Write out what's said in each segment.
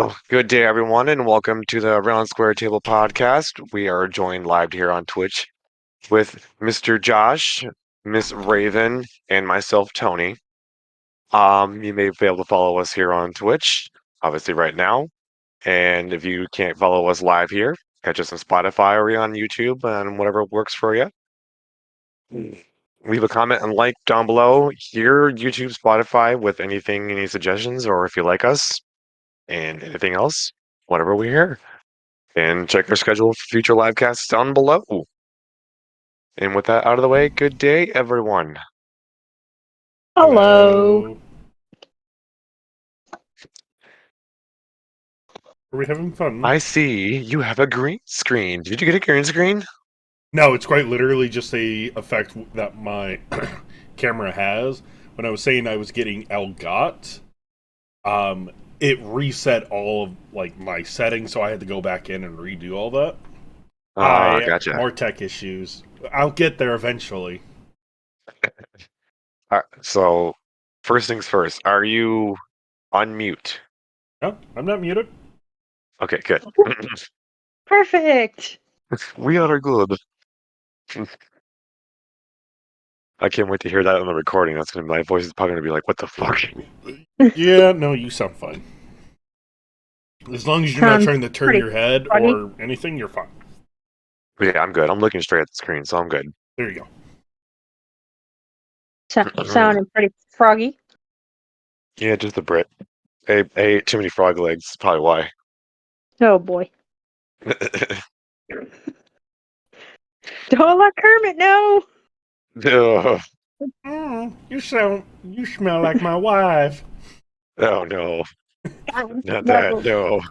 Well, good day, everyone, and welcome to the Round Square Table podcast. We are joined live here on Twitch with Mr. Josh, Miss Raven, and myself, Tony. You may be able to follow us here on Twitch, obviously right now. And if you can't follow us live here, catch us on Spotify or on YouTube and whatever works for you. Leave a comment and like down below here, YouTube, Spotify, with anything, any suggestions, or if you like us and anything else, whatever we hear. And check our schedule for future live casts down below. And with that out of the way, good day, everyone. Hello. Are we having fun? I see you have a green screen. Did you get a green screen? No, it's quite literally just a effect that my camera has. When I was saying I was getting Elgato, it reset all of my settings, so I had to go back in and redo all that. Gotcha. More tech issues. I'll get there eventually. So, first things first, are you on mute? No, I'm not muted. Okay, good. Perfect. We are good. I can't wait to hear that on the recording. My voice is probably gonna be like, "What the fuck?" Yeah, no, you sound fine. As long as you're not trying to turn your head funny. or anything, you're fine. Yeah, I'm good. I'm looking straight at the screen, so I'm good. There you go. Sounding pretty froggy. Yeah, just a Brit. I ate too many frog legs. Probably why. Oh boy. Don't let Kermit know. Ugh. You smell like my wife. Oh no, not that. No. No,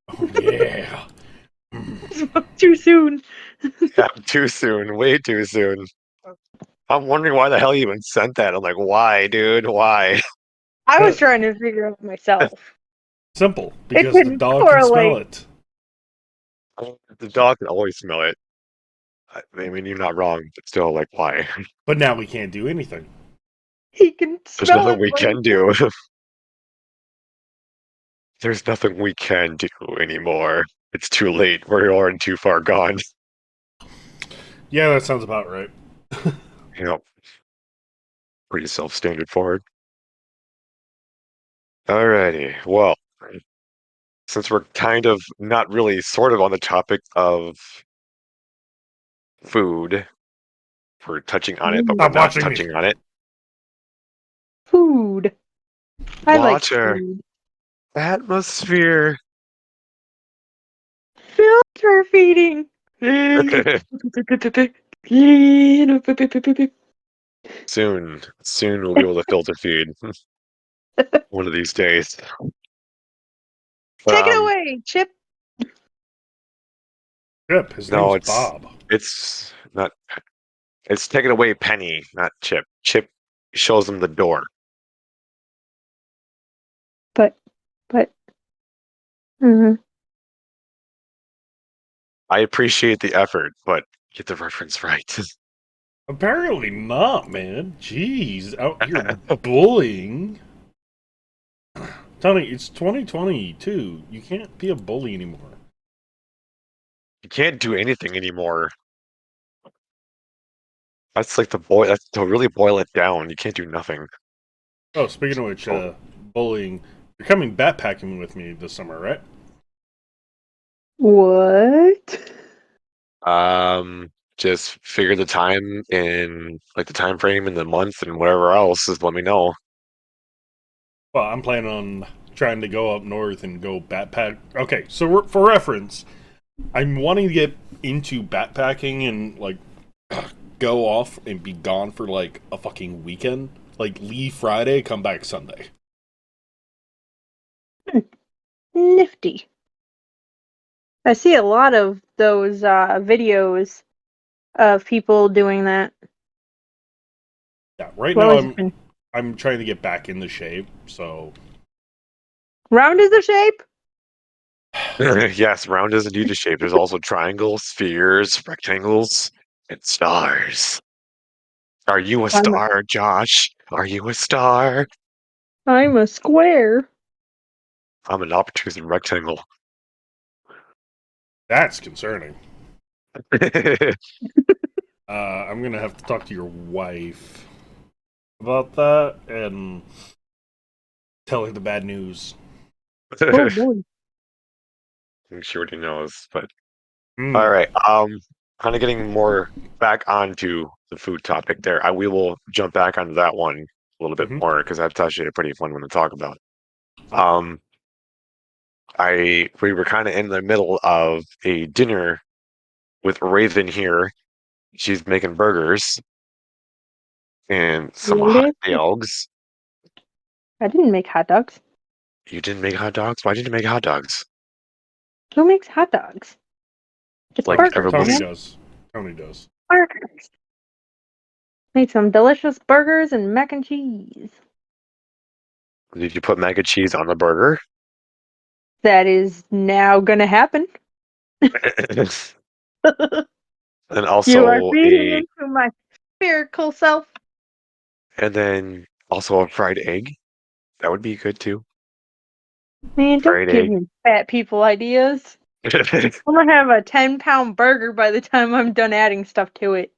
Oh, yeah. Too soon. yeah, too soon. Way too soon. I'm wondering why the hell you even sent that. I'm like, why, dude? Why? I was trying to figure out myself. Simple, because It the didn't dog can smell correlate. it. The dog can always smell it. I mean, you're not wrong, but still, like, why? But now we can't do anything. He can There's smell nothing it. we can do. There's nothing we can do anymore. It's too late. We're already too far gone. Yeah, that sounds about right. You know, pretty self-standard forward. Alrighty. Well, since we're kind of not really sort of on the topic of food, we're touching on it, but we're Stop not watching me. touching on it. Food. I like Water. food. Atmosphere. Filter feeding. Soon we'll be able to filter feed. One of these days. Take it away, Chip. Chip, his No, name's Bob. it's not. It's taken away Penny, not Chip. Chip shows him the door. But. Mhm. I appreciate the effort, but get the reference right. Apparently not, man. Jeez, out here bullying. Tony, it's 2022. You can't be a bully anymore. You can't do anything anymore. That's like that's to really boil it down. You can't do nothing. Oh, speaking of which, Oh. bullying. You're coming backpacking with me this summer, right? What? Just figure the time in like the time frame and the month and whatever else. Just let me know. Well, I'm planning on trying to go up north and go backpack. Okay, so for reference, I'm wanting to get into backpacking and go off and be gone for like a fucking weekend. Like leave Friday, come back Sunday. Nifty. I see a lot of those videos of people doing that. Yeah, right Well, now I'm trying to get back into shape, so round is the shape. Yes, round is indeed a shape. There's also triangles, spheres, rectangles, and stars. Are you a star, Josh? Are you a star? I'm a square. I'm an obtuse rectangle. That's concerning. I'm gonna have to talk to your wife about that and tell her the bad news. Oh boy. She already knows, but all Mm. right. Kind of getting more back onto the food topic there. We will jump back onto that one a little bit Hmm. more because that's actually a pretty fun one to talk about. Um, we were kind of in the middle of a dinner with Raven here. She's making burgers and some hot Delicious. dogs. I didn't make hot dogs. You didn't make hot dogs? Why didn't you make hot dogs? Who makes hot dogs? It's Like burgers, everyone's. Tony man. does. Tony does. Burgers. Made some delicious burgers and mac and cheese. Did you put mac and cheese on the burger? That is now gonna happen. And You are also feeding into my spiritual self. a fried egg. That would be good too. Man, don't Fried give egg. me fat people ideas. I'm gonna have a 10-pound burger by the time I'm done adding stuff to it.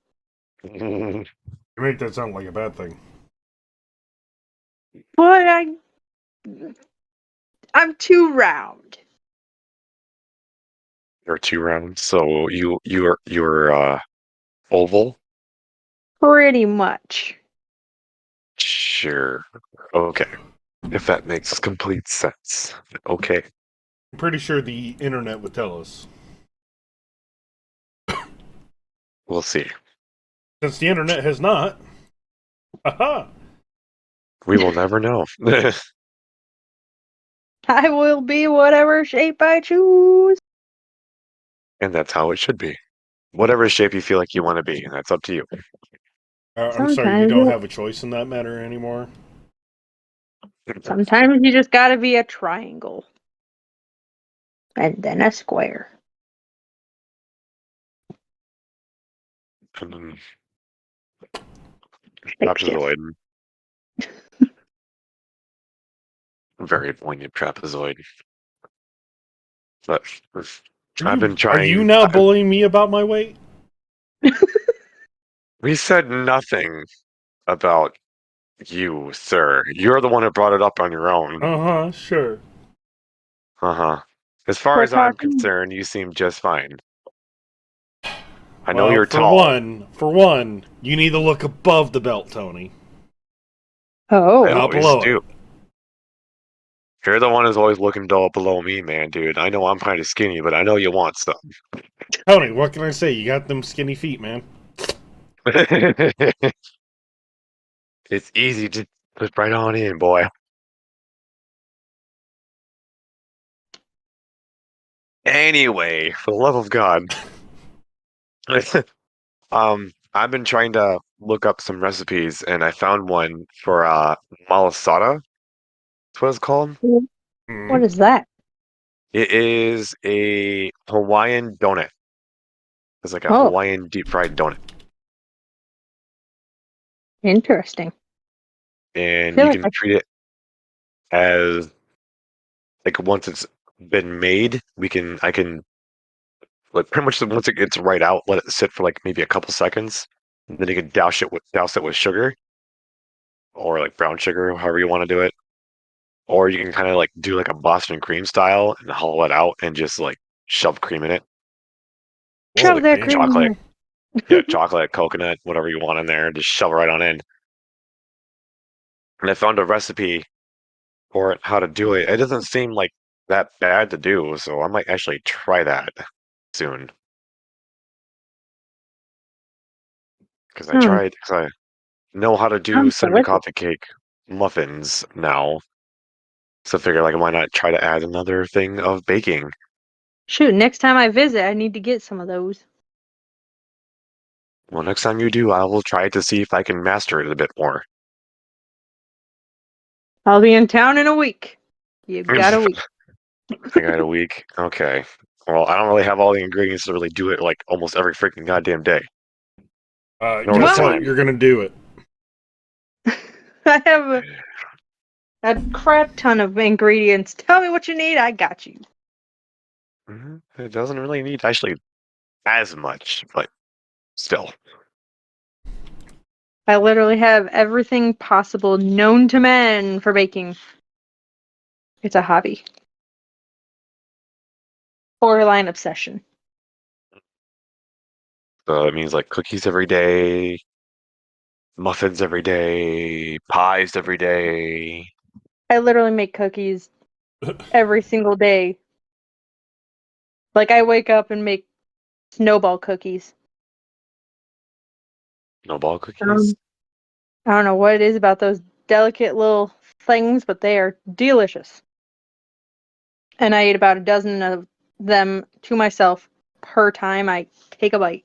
You make that sound like a bad thing. But I'm too round. Or 2 rounds. So you're oval? Pretty much. Sure. Okay. If that makes complete sense. Okay. I'm pretty sure the internet would tell us. We'll see. Since the internet has not. Aha! We will never know. I will be whatever shape I choose. And that's how it should be. Whatever shape you feel like you want to be, and that's up to you. I'm sorry, you don't Sometimes, have a choice in that matter anymore. sometimes you just gotta be a triangle. And then a square. And then Big shift. trapezoid. Very poignant trapezoid. But I've been Are you trying. now bullying me about my weight? We said nothing about you, sir. You're the one who brought it up on your own. Uh-huh, sure. Uh-huh. As far We're as I'm talking. concerned, you seem just fine. I know Well, you're tall. for one, you need to look above the belt, Tony, I Oh. not always below do. it. You're the one who's always looking dull below me, man, dude. I know I'm kind of skinny, but I know you want some. Tony, what can I say? You got them skinny feet, man. It's easy to put right on in, boy. Anyway, for the love of God. I've been trying to look up some recipes, and I found one for malasada. That's what it's called. Hmm. What is that? It is a Hawaiian donut. It's like a Oh, Hawaiian deep fried donut, interesting. I and feel you like can treat it as like once it's been made, I can like pretty much once it gets right out, let it sit for like maybe a couple seconds, and then you can douse it with sugar or like brown sugar, however you want to do it. Or you can kind of like do like a Boston cream style and hollow it out and just like shove cream in it. Just Whoa, shove like that damn. cream chocolate. in Yeah, there. chocolate, coconut, whatever you want in there. Just shove it right on in. And I found a recipe for it, how to do it. It doesn't seem like that bad to do, so I might actually try that soon. Hmm, Because I know how to do sounds cinnamon delicious. coffee cake muffins now. So I figure like why not try to add another thing of baking? Shoot, next time I visit, I need to get some of those. Well, next time you do, I will try to see if I can master it a bit more. I'll be in town in a week. You got a week. I got a week. Okay. Well, I don't really have all the ingredients to really do it like almost every freaking goddamn day. Nor the Guess Well, what? time. You're gonna do it. I have A crap ton of ingredients. Tell me what you need, I got you. It doesn't really need actually as much, but still. I literally have everything possible known to man for baking. It's a hobby. Borderline obsession. So it means like cookies every day, muffins every day, pies every day. I literally make cookies every single day. Like I wake up and make snowball cookies. No ball cookies. Um, I don't know what it is about those delicate little things, but they are delicious. And I eat about a dozen of them to myself per time I take a bite.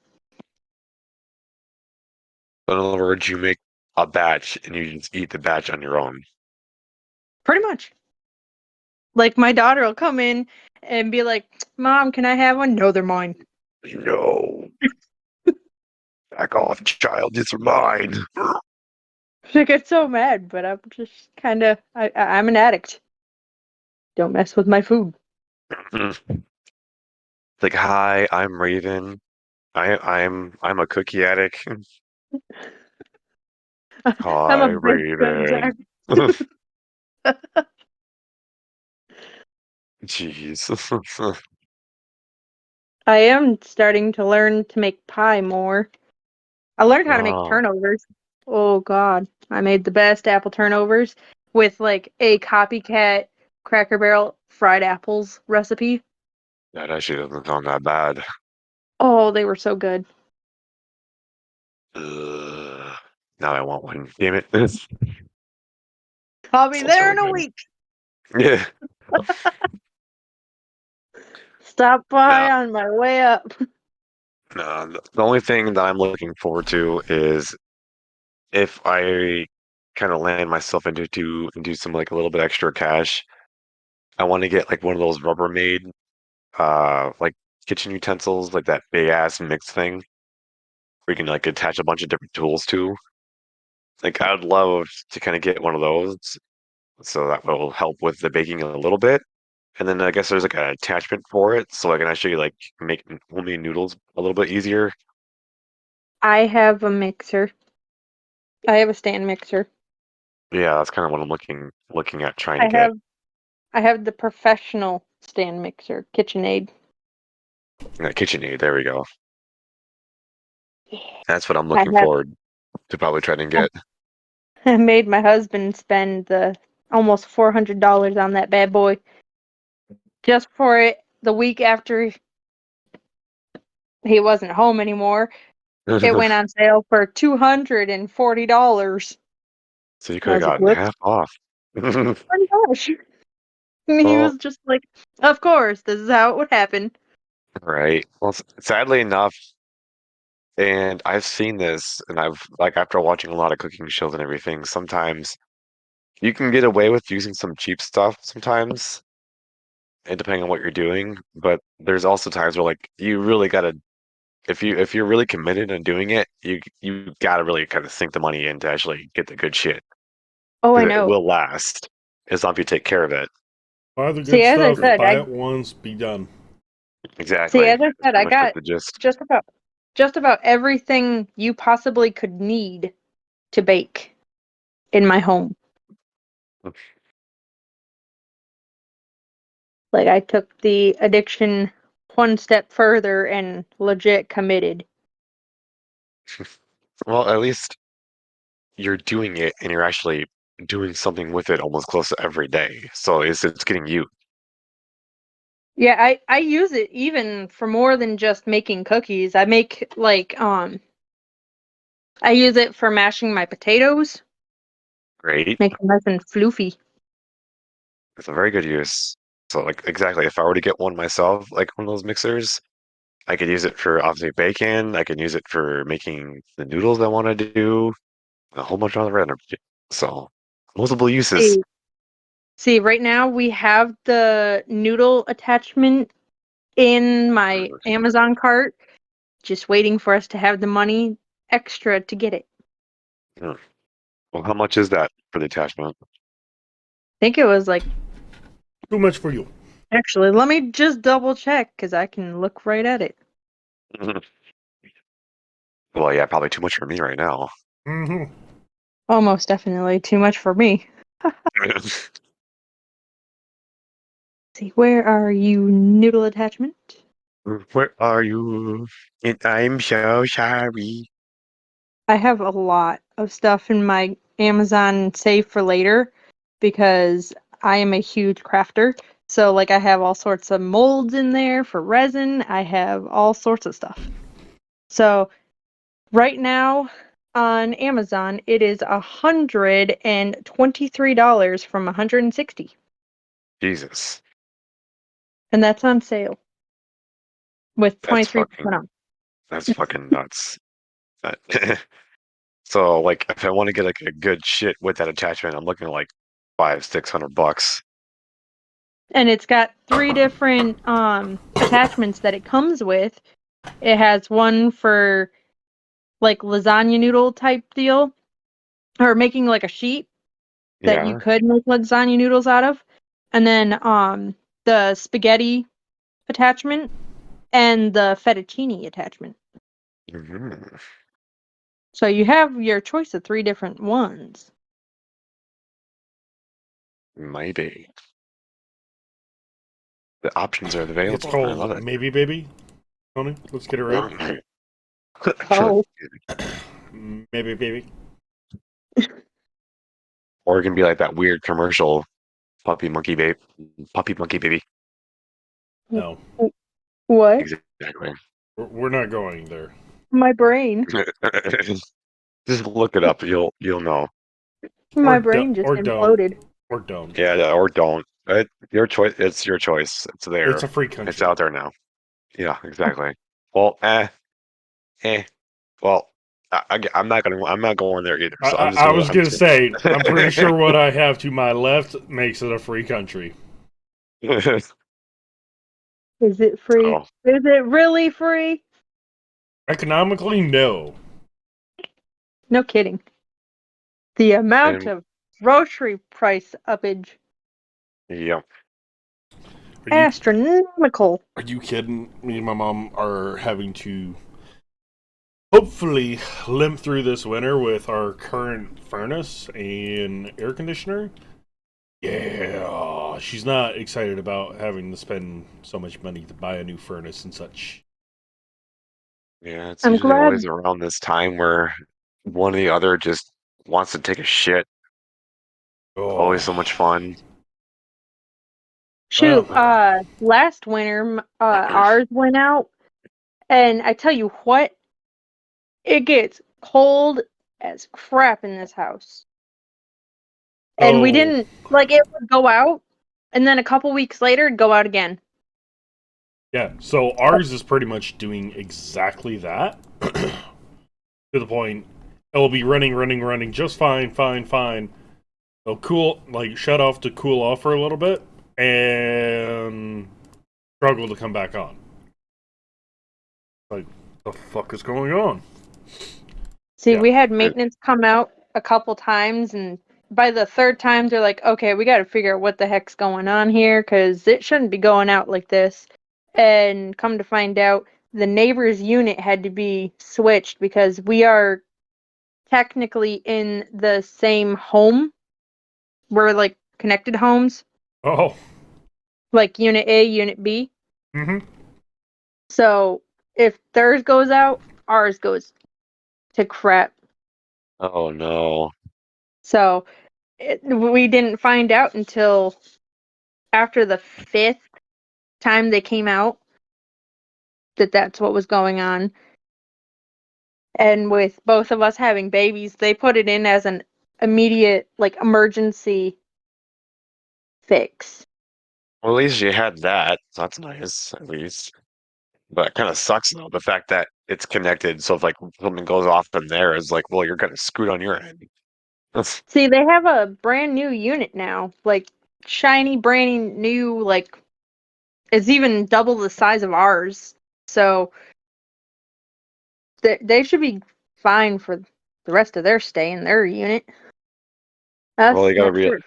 In other words, you make a batch and you just eat the batch on your own. Pretty much. Like my daughter will come in and be like, "Mom, can I have one?" No, they're mine. No, back off, child. These are mine. She gets so mad, but I'm just kind of I'm an addict. Don't mess with my food. Like, hi, I'm Raven. I'm a cookie addict. I'm a Hi, baked goods Raven. addict. Jeez. I am starting to learn to make pie more. I learned how to make Oh, turnovers. Oh God, I made the best apple turnovers with like a copycat Cracker Barrel fried apples recipe. that actually doesn't sound that bad. Oh, they were so good. Ugh. Now I want one. Damn it. I'll be Sounds there really in a good. week. Yeah. Stop by No, on my way up. no. The only thing that I'm looking forward to is if I kind of land myself into some like a little bit extra cash. I want to get like one of those Rubbermaid like kitchen utensils, like that big ass mix thing where you can like attach a bunch of different tools to. Like I'd love to kind of get one of those, so that will help with the baking a little bit. And then I guess there's like an attachment for it, so I can actually like make homemade noodles a little bit easier. I have a mixer. I have a stand mixer. Yeah, that's kind of what I'm looking at trying to I get. have I have the professional stand mixer, KitchenAid. KitchenAid, there we go. That's what I'm I looking have forward to probably try to get. I made my husband spend the almost $400 on that bad boy just for it the week after he wasn't home anymore. It went on sale for $240. So you I could have was like, gotten whoops, half off. oh my gosh. And he Well, was just like, of course, this is how it would happen. right. Well, sadly enough, and I've seen this, and I've like after watching a lot of cooking shows and everything, sometimes you can get away with using some cheap stuff sometimes, and depending on what you're doing. But there's also times where like you really gotta, if you're really committed on doing it, you gotta really kind of sink the money in to actually get the good shit Oh, I because it know. will last as long as you take care of it. Buy the See, good as I stuff, said, buy I it once, be done. see, Exactly. as I That's said, pretty I much like got the gist. just about everything you possibly could need to bake in my home. Like I took the addiction one step further and legit committed. Well, at least you're doing it and you're actually doing something with it almost close to every day. So it's getting you. Yeah, I use it even for more than just making cookies. I make like I use it for mashing my potatoes, Great. make them nice and floofy. It's a very good use. So like exactly, if I were to get one myself, like one of those mixers, I could use it for obviously bacon. I can use it for making the noodles I want to do. A whole bunch of other random shit. So multiple uses. See, see, right now we have the noodle attachment in my Amazon cart, just waiting for us to have the money extra to get it. Hmm. Well, how much is that for the attachment? think it was like, Too much for you. actually, let me just double check because I can look right at it. Well, yeah, probably too much for me right now. Mm-hmm. Almost definitely too much for me. See, where are you, noodle attachment? Where are you? And I'm so sorry. I have a lot of stuff in my Amazon save for later because I am a huge crafter. So, like, I have all sorts of molds in there for resin. I have all sorts of stuff. So, right now on Amazon, it is $123 from $160, Jesus, and that's on sale with that's 23% fucking off. that's fucking nuts. That- So, like, if I want to get like a good shit with that attachment, I'm looking at like 500-600 bucks. And it's got 3 different attachments that it comes with. It has one for like lasagna noodle type deal, or making like a sheet that you Yeah. could make lasagna noodles out of, and then the spaghetti attachment and the fettuccine attachment. Mhm. So you have your choice of 3 different ones. Maybe the options are It's available. I love called it. Maybe Baby. Tony, let's get it right. Oh, Maybe Baby. Or it can be like that weird commercial puppy monkey baby. No, what? Exactly. we're not going there. My brain. Just look it up. You'll know. My brain just Or don't. imploded. Or don't. Yeah, or don't. Your choice. It's your choice. It's It's there. a free It's country. out there now. Yeah, exactly. Well, eh. Well, I'm not going there either. So I was I'm gonna just say, I'm pretty sure gonna. what I have to my left makes it a free country. Is it free? So, Is it really free? Economically, no. No kidding. The amount and of grocery price uppage. yeah, Are you Astronomical. are you kidding? Me and my mom are having to hopefully limp through this winter with our current furnace and air conditioner. Yeah, she's not excited about having to spend so much money to buy a new furnace and such. yeah. It's I'm usually always glad. around this time where one or the other just wants to take a shit. Oh, Always so much fun. Shoot, well, last winter, ours went out, and I tell you what, it gets cold as crap in this house. And we oh, didn't, like, it would go out, and then a couple weeks later, it'd go out again. yeah. So ours is pretty much doing exactly that. To the point, it'll be running just fine. It'll cool, like shut off to cool off for a little bit, and struggle to come back on. Like, the fuck is going on? See, Yeah. we had It, maintenance come out a couple times, and by the third time, they're like, okay, we got to figure out what the heck's going on here, because it shouldn't be going out like this. And come to find out, the neighbor's unit had to be switched because we are technically in the same home. We're like connected homes, Oh. like unit A, unit B. Mm-hmm. So if theirs goes out, ours goes to crap. oh no. So we didn't find out until after the 5th time they came out that that's what was going on. And with both of us having babies, they put it in as an immediate, like, emergency fix. Well, at least you had that. So that's nice, at least. But it kind of sucks though, the fact that it's connected. So if like something goes off in there, is like, well, you're kind of screwed on your end. That's See, they have a brand new unit now, like shiny, brand new, like it's even double the size of ours. So they should be fine for the rest of their stay in their unit. well, Us, you gotta not real sure.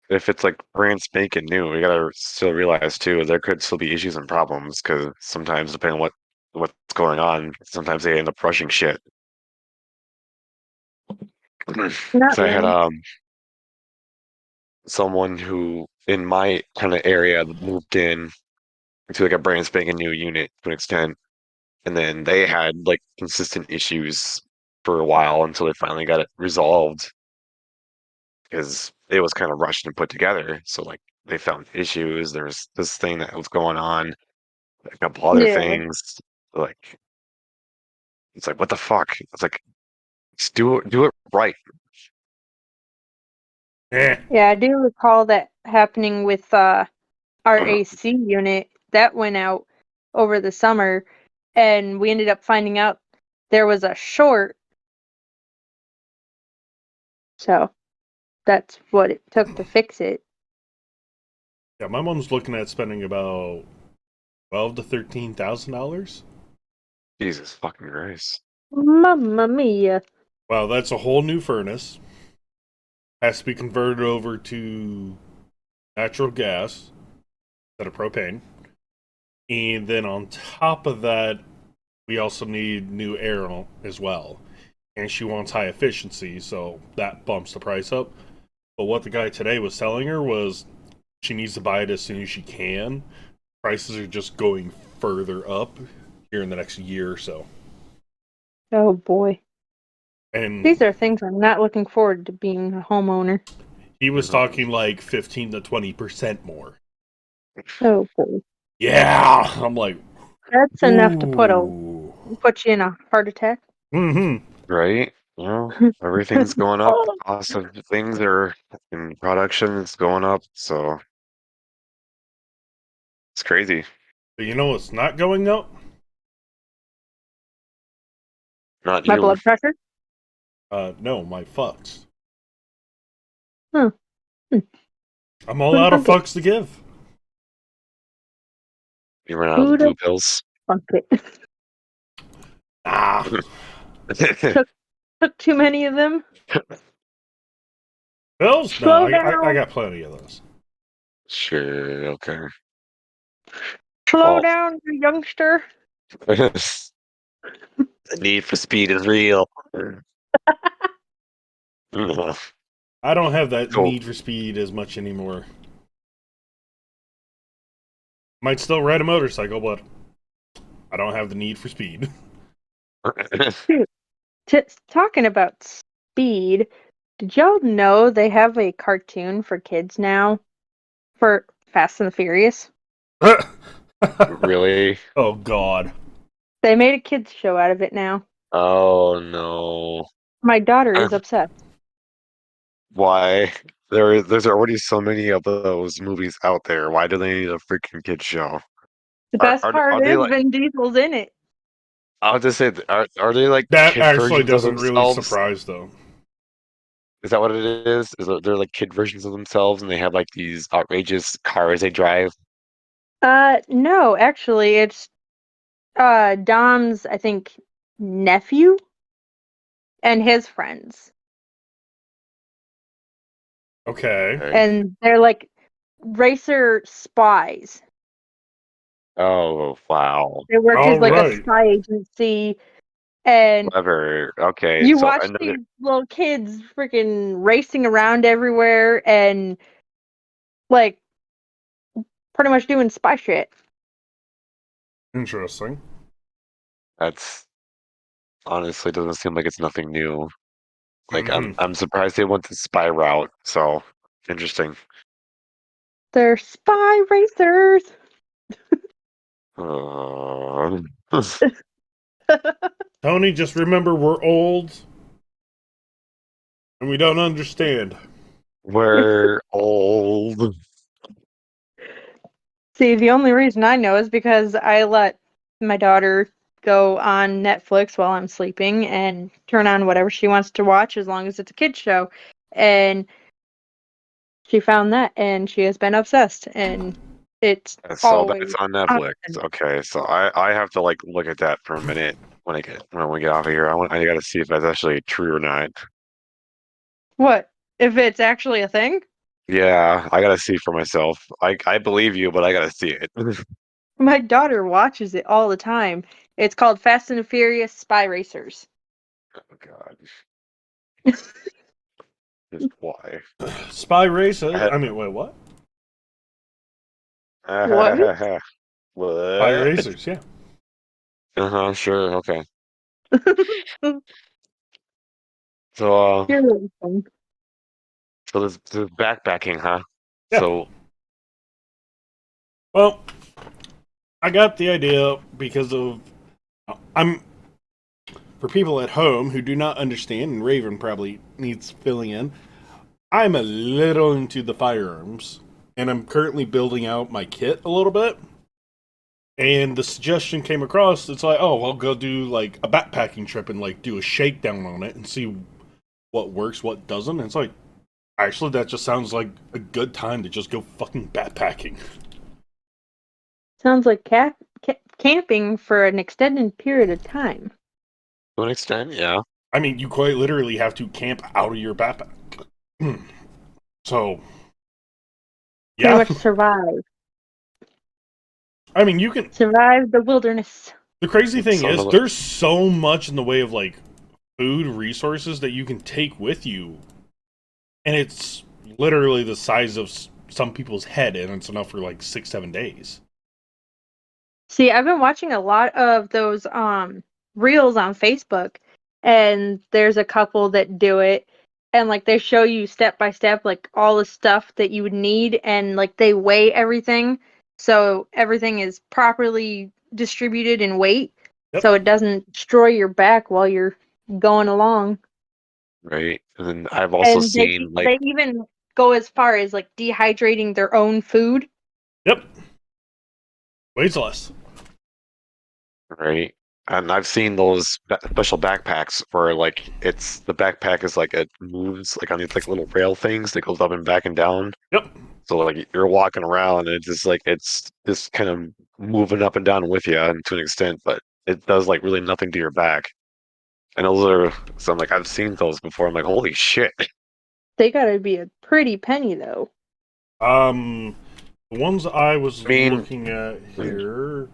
if it's like brand spanking new, we gotta still realize too there could still be issues and problems because sometimes depending on what's going on, sometimes they end up rushing shit. Not Because I had really. someone who in my kind of area moved in to like a brand spanking new unit to an extent, and then they had like consistent issues for a while until they finally got it resolved because it was kind of rushed and put together. So like they found issues. There was this thing that was going on, a couple other Yeah. things. Like it's like what the fuck? It's like just do it right. Eh. Yeah, I do recall that happening with our AC unit that went out over the summer, and we ended up finding out there was a short. So that's what it took to fix it. Yeah, my mom's looking at spending about $12,000 to $13,000. Jesus fucking Christ. Mamma mia. Wow, that's a whole new furnace. Has to be converted over to natural gas instead of propane. And then on top of that, we also need new air as well. And she wants high efficiency, so that bumps the price up. But what the guy today was telling her was she needs to buy it as soon as she can. Prices are just going further up here in the next year or so. Oh boy. These And are things I'm not looking forward to being a homeowner. he was Mhm. talking like 15 to 20% more. Oh boy. Yeah, I'm like, That's enough to ooh. put you in a heart attack. Mm-hmm. Right? You know, everything's going up. The cost of things are in production is going up, so it's crazy. But you know what's not going up? Not My you. blood pressure? No, my fucks. Huh. Hmm. I'm all Who'd out of have it? fucks to give. You ran out of the Who'd blue have pills. fucked it? Ah, took took too many of them. pills? No, Slow I down. got plenty of those. Sure, okay. Slow Well, down, you youngster. the need for speed is real. I don't have that So, need for speed as much anymore. Might still ride a motorcycle, but I don't have the need for speed. Dude, talking about speed, did y'all know they have a cartoon for kids now for Fast and the Furious? really? Oh God. They made a kids show out of it now. Oh no. My daughter is obsessed. Why? There's already so many of those movies out there. Why do they need a freaking kid show? The Are best are part are they is like? Vin Diesel's in it. I'll just say, are they like That kid actually versions of doesn't really themselves? surprise though. Is that what it is? Is they're like kid versions of themselves, and they have like these outrageous cars they drive? No, actually, it's Dom's, I think, nephew and his friends. Okay. Okay. And they're like racer spies. Oh wow, They work All as like a right. spy agency, and clever. Okay, you so watch another. these little kids freaking racing around everywhere and like pretty much doing spy shit. Interesting. That's honestly doesn't seem like it's nothing new. Like I'm Mm-hmm. I'm surprised they went the spy route. So interesting. They're spy racers. Uh, Tony, just remember we're old and we don't understand. we're old. See, the only reason I know is because I let my daughter go on Netflix while I'm sleeping and turn on whatever she wants to watch as long as it's a kid's show. And she found that and she has been obsessed. And it's So always that's on on. Netflix. Okay, so I have to like look at that for a minute when we get off of here. I gotta see if that's actually true or not. What? If it's actually a thing? Yeah, I gotta see for myself. I believe you, but I gotta see it. My daughter watches it all the time. It's called Fast and the Furious Spy Racers. Oh God, just why? Spy Race. I I mean, wait, what? What? had, Spy what? Racers. Yeah. Uh-huh, sure, okay. You're So, really fun. so this backpacking, huh? Yeah. So, Well, I got the idea because of I'm for people at home who do not understand, and Raven probably needs filling in. I'm a little into the firearms, and I'm currently building out my kit a little bit. And the suggestion came across. It's like, oh, I'll go do like a backpacking trip and like do a shakedown on it and see what works, what doesn't. And it's like, actually, that just sounds like a good time to just go fucking backpacking. Sounds like camping for an extended period of time. to an extent, yeah. I mean, you quite literally have to camp out of your backpack. So, Pretty yeah. much survive. I mean, you can. Survive the wilderness. The crazy thing Sounds is, like, there's so much in the way of like food resources that you can take with you, and it's literally the size of some people's head, and it's enough for like 6, 7 days. See, I've been watching a lot of those reels on Facebook, and there's a couple that do it, and like they show you step by step like all the stuff that you would need, and like they weigh everything so everything is properly distributed in weight Yep. so it doesn't destroy your back while you're going along. right? And then I've also And they seen like, they even go as far as like dehydrating their own food. Yep. Weighs less. right? And I've seen those special backpacks where like it's the backpack is like it moves like on these like little rail things that goes up and back and down. Yep. So like you're walking around and it's just like it's just kind of moving up and down with you and to an extent, but it does like really nothing to your back. And those are so I'm like I've seen those before. I'm like, holy shit. They gotta be a pretty penny though. The ones I was I mean, looking at here.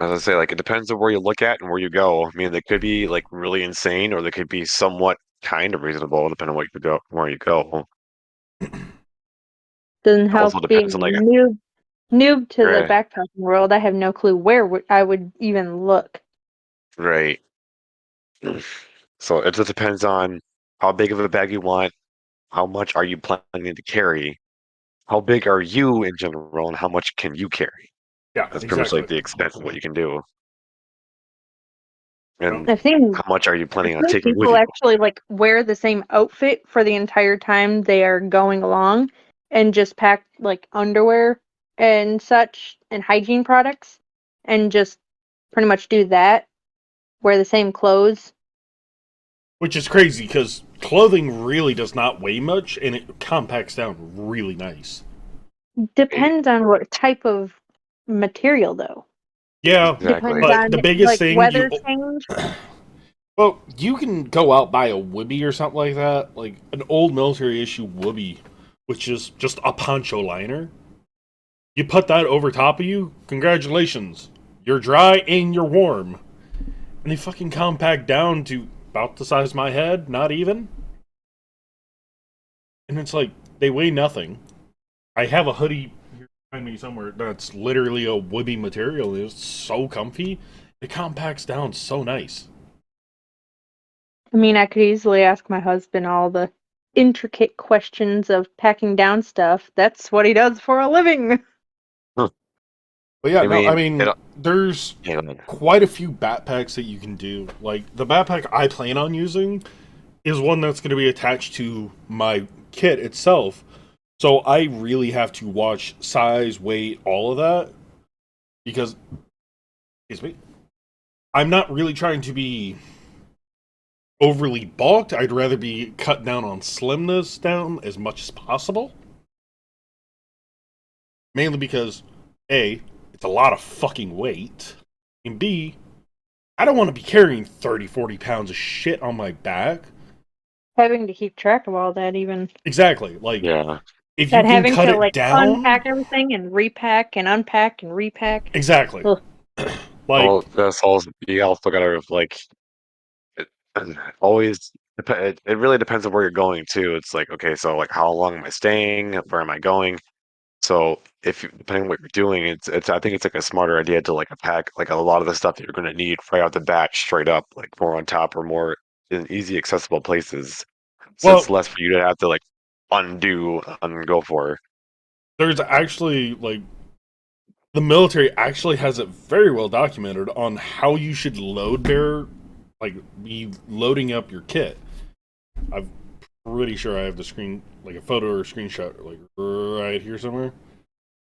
as I say, like it depends on where you look at and where you go. I mean, they could be like really insane or they could be somewhat kind of reasonable depending on what you go where you go. Doesn't It also help being depends a on like noob to the right, backpacking world. I have no clue where I would even look. right. So it just depends on how big of a bag you want, how much are you planning to carry, how big are you in general, and how much can you carry? Yeah, That's pretty much exactly. like the extent of what you can do. Oh, And I've seen how much are you I've planning on seen taking with people you? actually like wear the same outfit for the entire time they are going along and just pack like underwear and such and hygiene products and just pretty much do that. Wear the same clothes. which is crazy because clothing really does not weigh much, and it compacts down really nice. Right, Depends on what type of material though. Yeah, Depends exactly. but on the biggest like thing you weather change. well, you can go out buy a Wibby or something like that, like an old military issue Wibby, which is just a poncho liner. You put that over top of you, congratulations. You're dry and you're warm. And they fucking compact down to about the size of my head, not even. And it's like, they weigh nothing. I have a hoodie here behind me somewhere that's literally a Wibby material. It's so comfy. It compacts down so nice. I mean, I could easily ask my husband all the intricate questions of packing down stuff. That's what he does for a living. Huh. But yeah, I no, I mean, mean, there's yeah, go ahead. quite a few backpacks that you can do. Like, the backpack I plan on using is one that's going to be attached to my kit itself. So I really have to watch size, weight, all of that. Because, excuse me, I'm not really trying to be overly bulked. I'd rather be cut down on slimness down as much as possible. Mainly because, A, it's a lot of fucking weight. And B, I don't want to be carrying 30, 40 pounds of shit on my back. Having to keep track of all that, even. Exactly. Like, Yeah. if you That can having cut to it like down, unpack everything and repack and unpack and repack. exactly. Ugh. Like, Well, that's also you also gotta like it, always. It really depends on where you're going too. It's like okay, so like how long am I staying? Where am I going? So depending on what you're doing, it's I think it's like a smarter idea to like pack like a lot of the stuff that you're going to need right out the bat straight up, like more on top or more in easy accessible places. So it's well, less for you to have to like undo and go for. there's actually like the military actually has it very well documented on how you should load their like be loading up your kit. I'm pretty sure I have the screen like a photo or a screenshot like right here somewhere.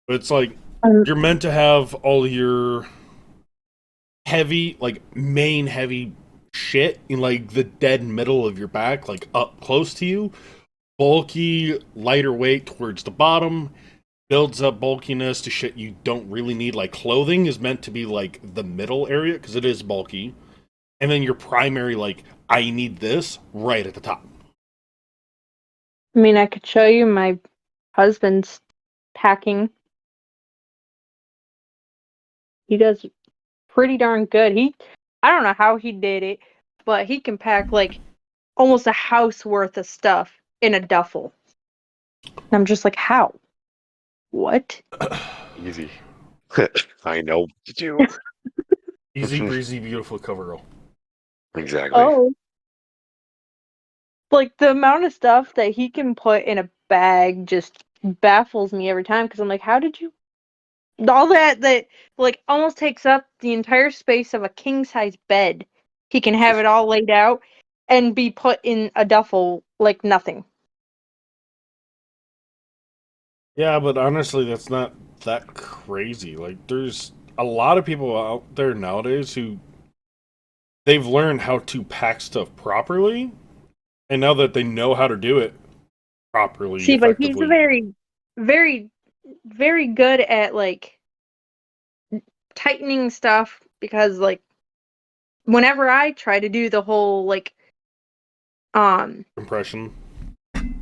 But it's like Um, you're meant to have all your heavy like main heavy shit in like the dead middle of your back, like up close to you. Bulky, lighter weight towards the bottom, builds up bulkiness to shit you don't really need. Like clothing is meant to be like the middle area because it is bulky, and then your primary like I need this right at the top. I mean, I could show you my husband's packing. He does pretty darn good. I don't know how he did it, but he can pack like almost a house worth of stuff in a duffel. And I'm just like, how? What? Easy. I know what to do. Easy breezy, beautiful coverall. Exactly. Oh. Like the amount of stuff that he can put in a bag just baffles me every time because I'm like, how did you all that like almost takes up the entire space of a king size bed. He can have it all laid out and be put in a duffel like nothing. Yeah, but honestly, that's not that crazy. Like, there's a lot of people out there nowadays who they've learned how to pack stuff properly, and now that they know how to do it properly, See, but he's effectively, very, very, very good at like tightening stuff because like whenever I try to do the whole like um impression.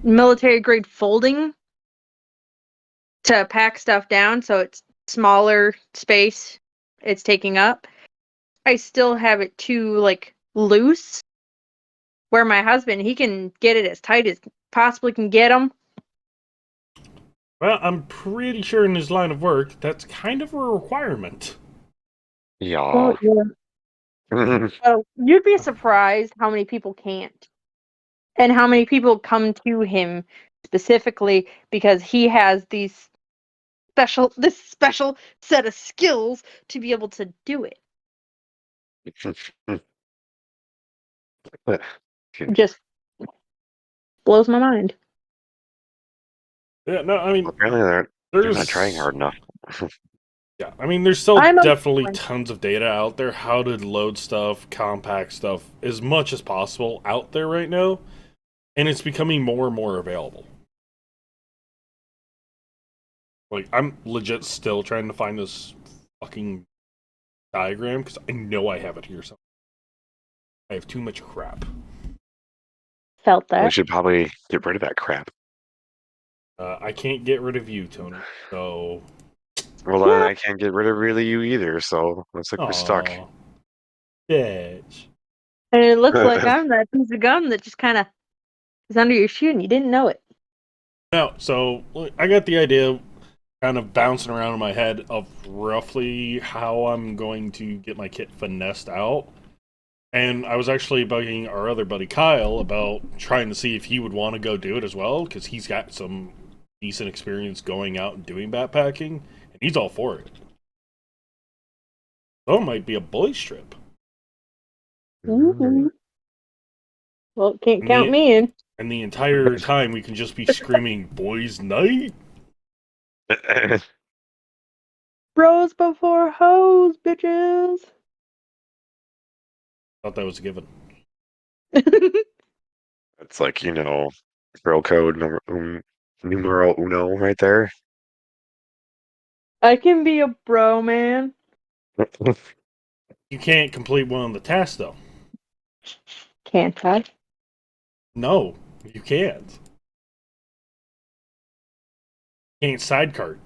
military grade folding to pack stuff down so it's smaller space it's taking up, I still have it too like loose where my husband he can get it as tight as possibly can get them. Well, I'm pretty sure in his line of work, that's kind of a requirement. Well, Yeah. yeah. Well, you'd be surprised how many people can't. And how many people come to him specifically because he has this special set of skills to be able to do it. Just blows my mind. Yeah, no, I mean, Apparently they're not trying there's hard enough. yeah, I mean, there's still I'm definitely a tons of data out there how to load stuff, compact stuff as much as possible out there right now, and it's becoming more and more available. Like, I'm legit still trying to find this fucking diagram because I know I have it here somewhere. I have too much crap. felt We that. should probably get rid of that crap. I can't get rid of you, Tony. So, Well, then I can't get rid of really you either, so looks like we're stuck. oh, bitch. And it looks like I'm that piece of gum that just kind of is under your shoe and you didn't know it. No, so look, I got the idea kind of bouncing around in my head of roughly how I'm going to get my kit finessed out. And I was actually bugging our other buddy Kyle about trying to see if he would want to go do it as well, because he's got some decent experience going out and doing backpacking, and he's all for it. So it might be a boys trip. Mm. Ooh. Well, can't And count the me in. and the entire time we can just be screaming "Boys Night." Bros before hoes, bitches. Thought that was a given. It's like, girl code numero uno right there. I can be a bro, man. You can't complete one of the tasks though. Can't I? No, you can't. Can't sidecart.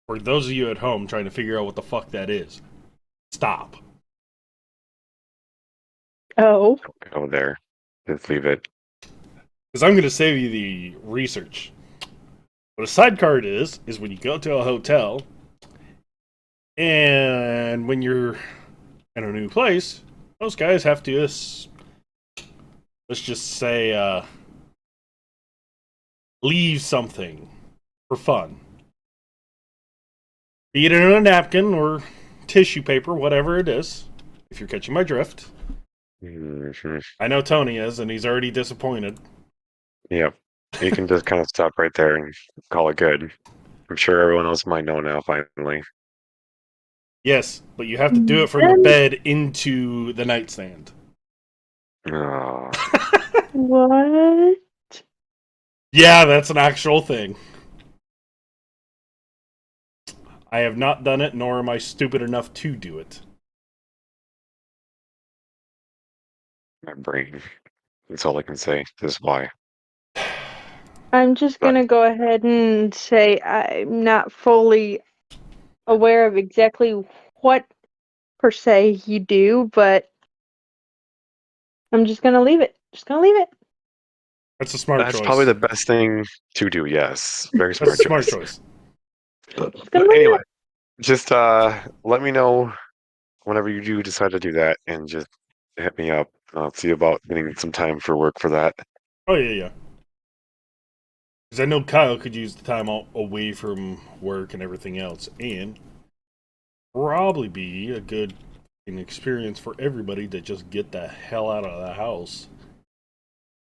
For those of you at home trying to figure out what the fuck that is, stop. Oh. Go there. Just leave it. Because I'm going to save you the research. What a sidecart is when you go to a hotel, and when you're in a new place, those guys have to, let's just say, leave something for fun. Be it in a napkin or tissue paper, whatever it is, if you're catching my drift. Mhm. I know Tony is, and he's already disappointed. Yep. You can just kind of stop right there and call it good. I'm sure everyone else might know now, finally. Yes, but you have to do it from the Then bed into the nightstand. Oh, what? Yeah, that's an actual thing. I have not done it, nor am I stupid enough to do it. my brain. That's all I can say. This is why. I'm just But gonna go ahead and say I'm not fully aware of exactly what per se you do, but I'm just gonna leave it. Just gonna leave it. That's a smart that's probably choice. the best thing to do. Yes. Very That's a smart smart choice. choice. Just gonna But leave anyway, it. just let me know whenever you do decide to do that and just hit me up. I'll see about getting some time for work for that. Oh, yeah, yeah. Because I know Kyle could use the time away from work and everything else, and probably be a good experience for everybody to just get the hell out of the house.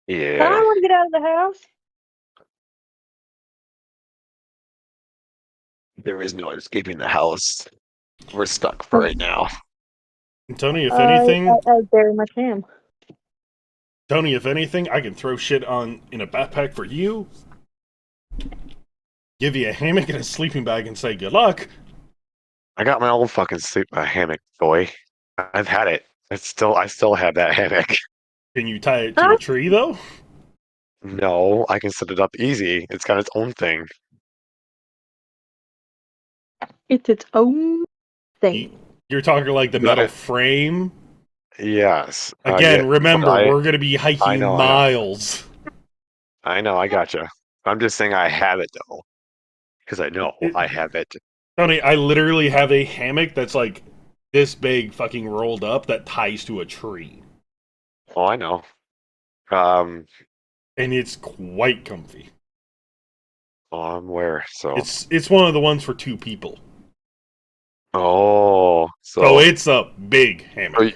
I Yeah. want to get out of the house. There is no escaping the house. We're stuck for right now. And Tony, if I, anything, I very much am. I can throw shit on in a backpack for you, give you a hammock and a sleeping bag, and say good luck. I got my own fucking sleep hammock, boy. I've had it. I still have that hammock. Can you tie it to a Huh? tree though? No, I can set it up easy. It's got its own thing. It's its own You, thing. you're talking like the Got metal it. frame. Yes. Yeah. Again, But remember we're gonna be I hiking know, miles. I gotcha. I'm just saying I have it though, because I know It, I have it. Tony, I literally have a hammock that's like this big, fucking rolled up that ties to a tree, Oh, I know. Um, and it's quite comfy. oh, I'm aware. So, It's one of the ones for two people, oh, so so, it's a big so, hammock. y-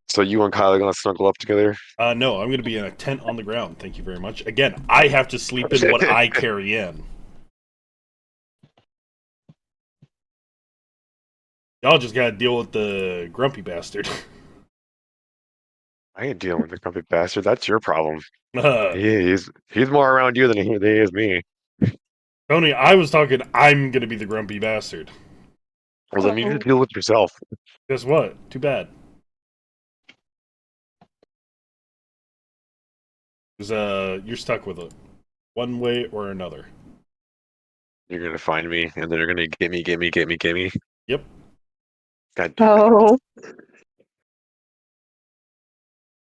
so you and Kyle are gonna snuggle up together? No, I'm gonna be in a tent on the ground. Thank you very much. Again, I have to sleep in what I carry in. Y'all just gotta deal with the grumpy bastard. I ain't dealing with the grumpy bastard. That's your problem. Uh, He's more around you than he is me. Tony, I was talking. I'm gonna be the grumpy bastard. Well, then you Oh. just deal with yourself. Guess what? Too bad. Because you're stuck with it, one way or another. You're gonna find me, and then you're gonna get me. Yep. God damn it! Oh.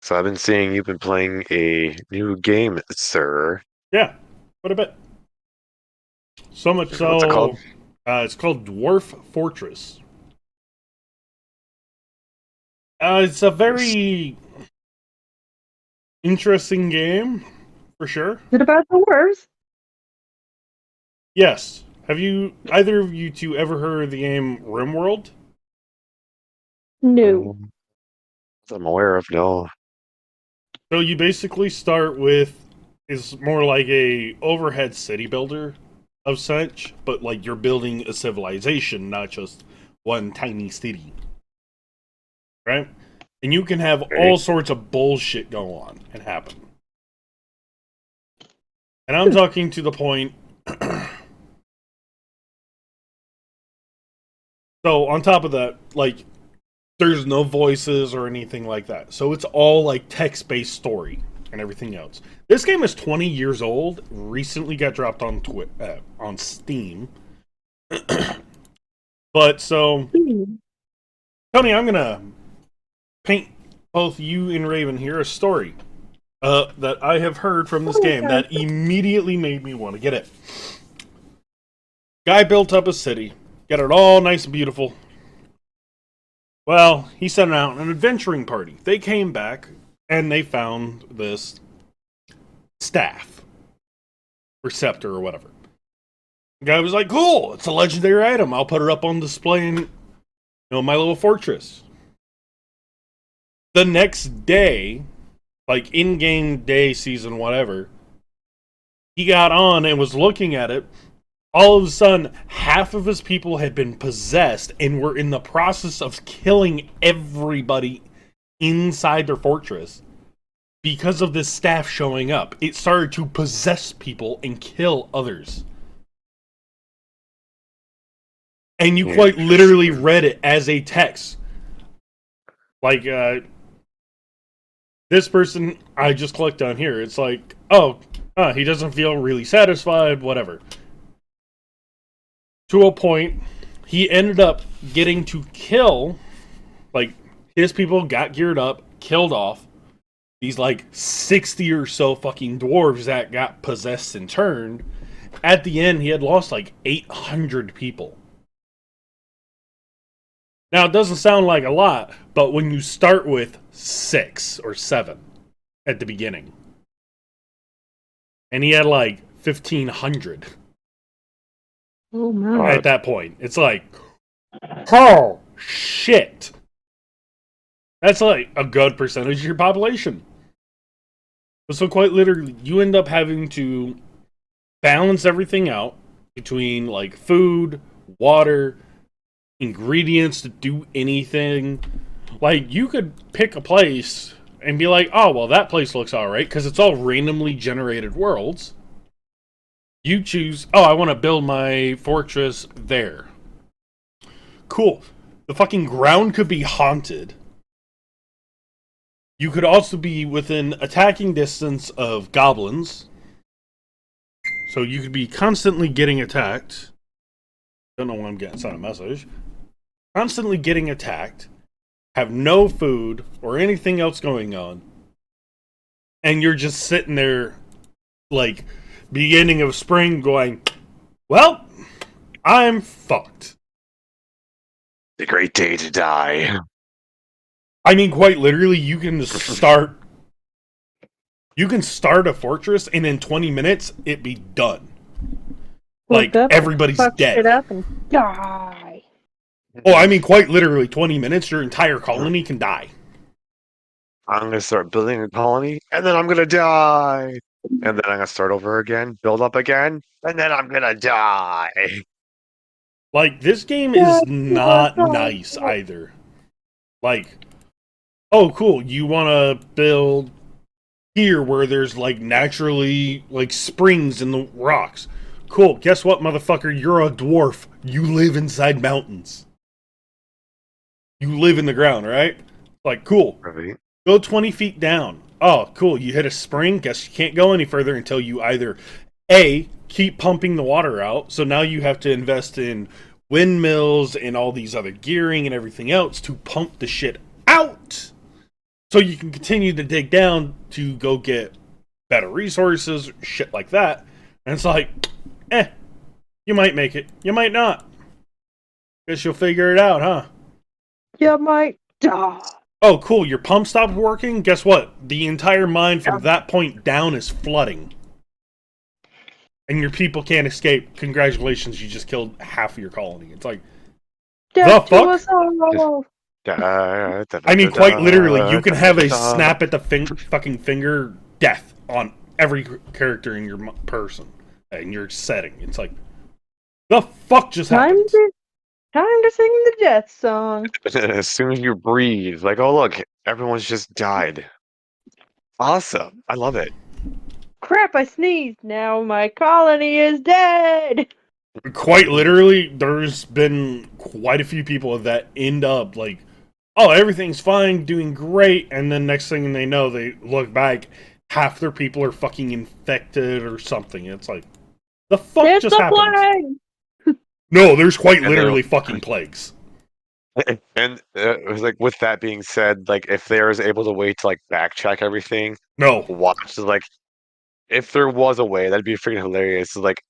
So I've been seeing you've been playing a new game, sir. Yeah. What a bit. So much What's it so, called? it's called Dwarf Fortress. It's a Yes. very interesting game, for sure. Is it about the worst? Yes. Have you either of you two ever heard of the game RimWorld? No. Um, I'm aware of no. So you basically start with is more like a overhead city builder of such, but like you're building a civilization, not just one tiny city, right? And you can have Okay. all sorts of bullshit go on and happen. And I'm Hmm. talking to the point. So on top of that, like there's no voices or anything like that. So it's all like text-based story. and everything else. This game is 20 years old. Recently got dropped on on Steam. But so, Tony, I'm gonna paint both you and Raven here a story that I have heard from this game that immediately made me want to get it. Guy built up a city, got it all nice and beautiful. Well, he sent out an adventuring party. They came back and they found this staff or scepter or whatever. The guy was like, "Cool, it's a legendary item. I'll put it up on display in my little fortress." The next day, like in-game day, season, whatever, he got on and was looking at it. All of a sudden, half of his people had been possessed and were in the process of killing everybody inside their fortress because of this staff showing up. It started to possess people and kill others. And you quite literally read it as a text. Like, this person I just clicked on here, it's like, he doesn't feel really satisfied, whatever. To a point, he ended up getting to kill, like, his people got geared up, killed off these, like, 60 or so fucking dwarves that got possessed and turned. At the end, he had lost, like, 800 people. Now, it doesn't sound like a lot, but when you start with 6 or 7 at the beginning, and he had, like, 1,500. Oh, man. At that point, it's like, oh, shit. That's like a good percentage of your population. So quite literally, you end up having to balance everything out between like food, water, ingredients to do anything. Like, you could pick a place and be like, oh, well, that place looks alright, because it's all randomly generated worlds. You choose, I want to build my fortress there. Cool. The fucking ground could be haunted. You could also be within attacking distance of goblins. So you could be constantly getting attacked. Don't know when I'm getting sent a message. Constantly getting attacked. Have no food or anything else going on. And you're just sitting there like beginning of spring going, well, I'm fucked. The great day to die. I mean, quite literally, you can start a fortress and in 20 minutes it be done. Like, everybody's dead. It up and die. Oh, I mean, quite literally, 20 minutes, your entire colony can die. I'm gonna start building a colony, and then I'm gonna die. And then I'm gonna start over again, build up again, and then I'm gonna die. Like, this game is not nice either. Like, oh, cool, you want to build here where there's, like, naturally, like, springs in the rocks. Cool, guess what, motherfucker? You're a dwarf. You live inside mountains. You live in the ground, right? Like, cool. Right. Go 20 feet down. Oh, cool, you hit a spring. Guess you can't go any further until you either, A, keep pumping the water out, so now you have to invest in windmills and all these other gearing and everything else to pump the shit out, so you can continue to dig down to go get better resources, shit like that. And it's like, you might make it, you might not. Guess you'll figure it out, huh? You might die. Oh, cool, your pump stopped working? Guess what? The entire mine from that point down is flooding. And your people can't escape. Congratulations, you just killed half of your colony. It's like, Death the to us all. I mean, quite literally, you can have a snap at the fucking finger death on every character in your person, in your setting. It's like, the fuck just happened? Time to sing the death song. As soon as you breathe, like, oh look, everyone's just died. Awesome. I love it. Crap, I sneezed. Now my colony is dead. Quite literally, there's been quite a few people that end up like, oh, everything's fine, doing great, and then next thing they know, they look back, half their people are fucking infected or something. It's like, the fuck It's just the happened? plague! No, there's quite And literally fucking plagues. and it was like, with that being said, like if they was able to wait to like backtrack everything, No. watch like if there was a way, that'd be freaking hilarious. Like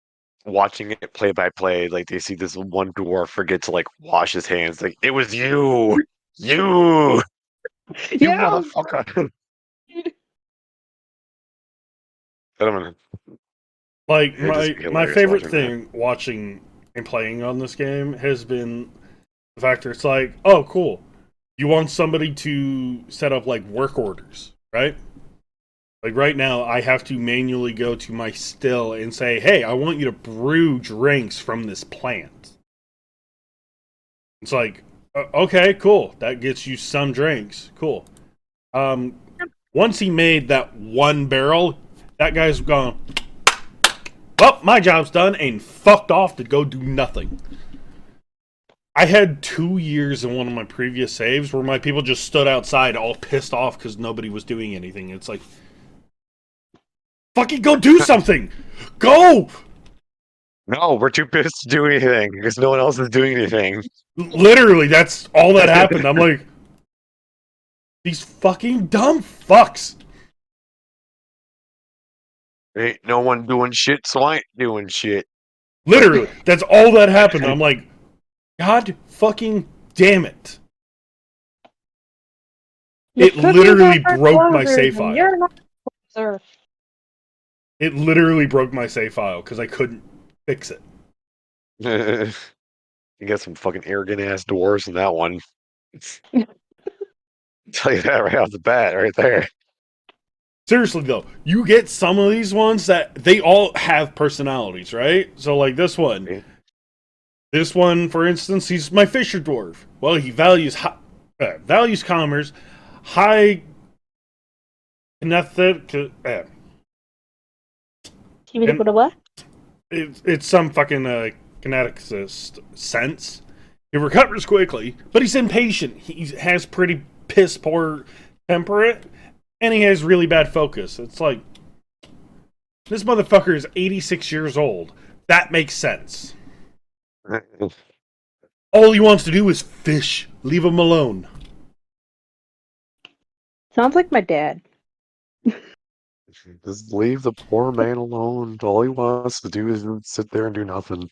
watching it play by play, like they see this one dwarf forget to like wash his hands, like it was you, you Yeah! motherfucker. I don't know. Like, It'd just be my hilarious favorite watching that. thing watching and playing on this game has been the fact that it's like, oh, cool. You want somebody to set up, like, work orders, right? Like, right now, I have to manually go to my still and say, hey, I want you to brew drinks from this plant. It's like, okay, cool. That gets you some drinks. Cool. Um, Once he made that one barrel, that guy's gone, well, my job's done, and fucked off to go do nothing. I had 2 years in one of my previous saves where my people just stood outside all pissed off because nobody was doing anything. It's like, fucking go do something! Go! No, we're too pissed to do anything because no one else is doing anything. Literally, that's all that happened. I'm like, these fucking dumb fucks. Ain't no one doing shit, so I ain't doing shit. Literally, that's all that happened. I'm like, God fucking damn it. You It took literally our broke my closers, save and file. you're not sir. It literally broke my save file because I couldn't fix it. You got some fucking arrogant ass dwarves in that one. Tell you that right off the bat, right there. Seriously though, you get some of these ones that they all have personalities, right? So like this one, for instance, he's my fisher dwarf. Well, he values commerce, high kinetic, and What? it's some fucking kineticist sense. He recovers quickly, but he's impatient. He has pretty piss poor temperament, and he has really bad focus. It's like, this motherfucker is 86 years old. That makes sense. All he wants to do is fish. Leave him alone. Sounds like my dad. Just leave the poor man alone. All he wants to do is sit there and do nothing.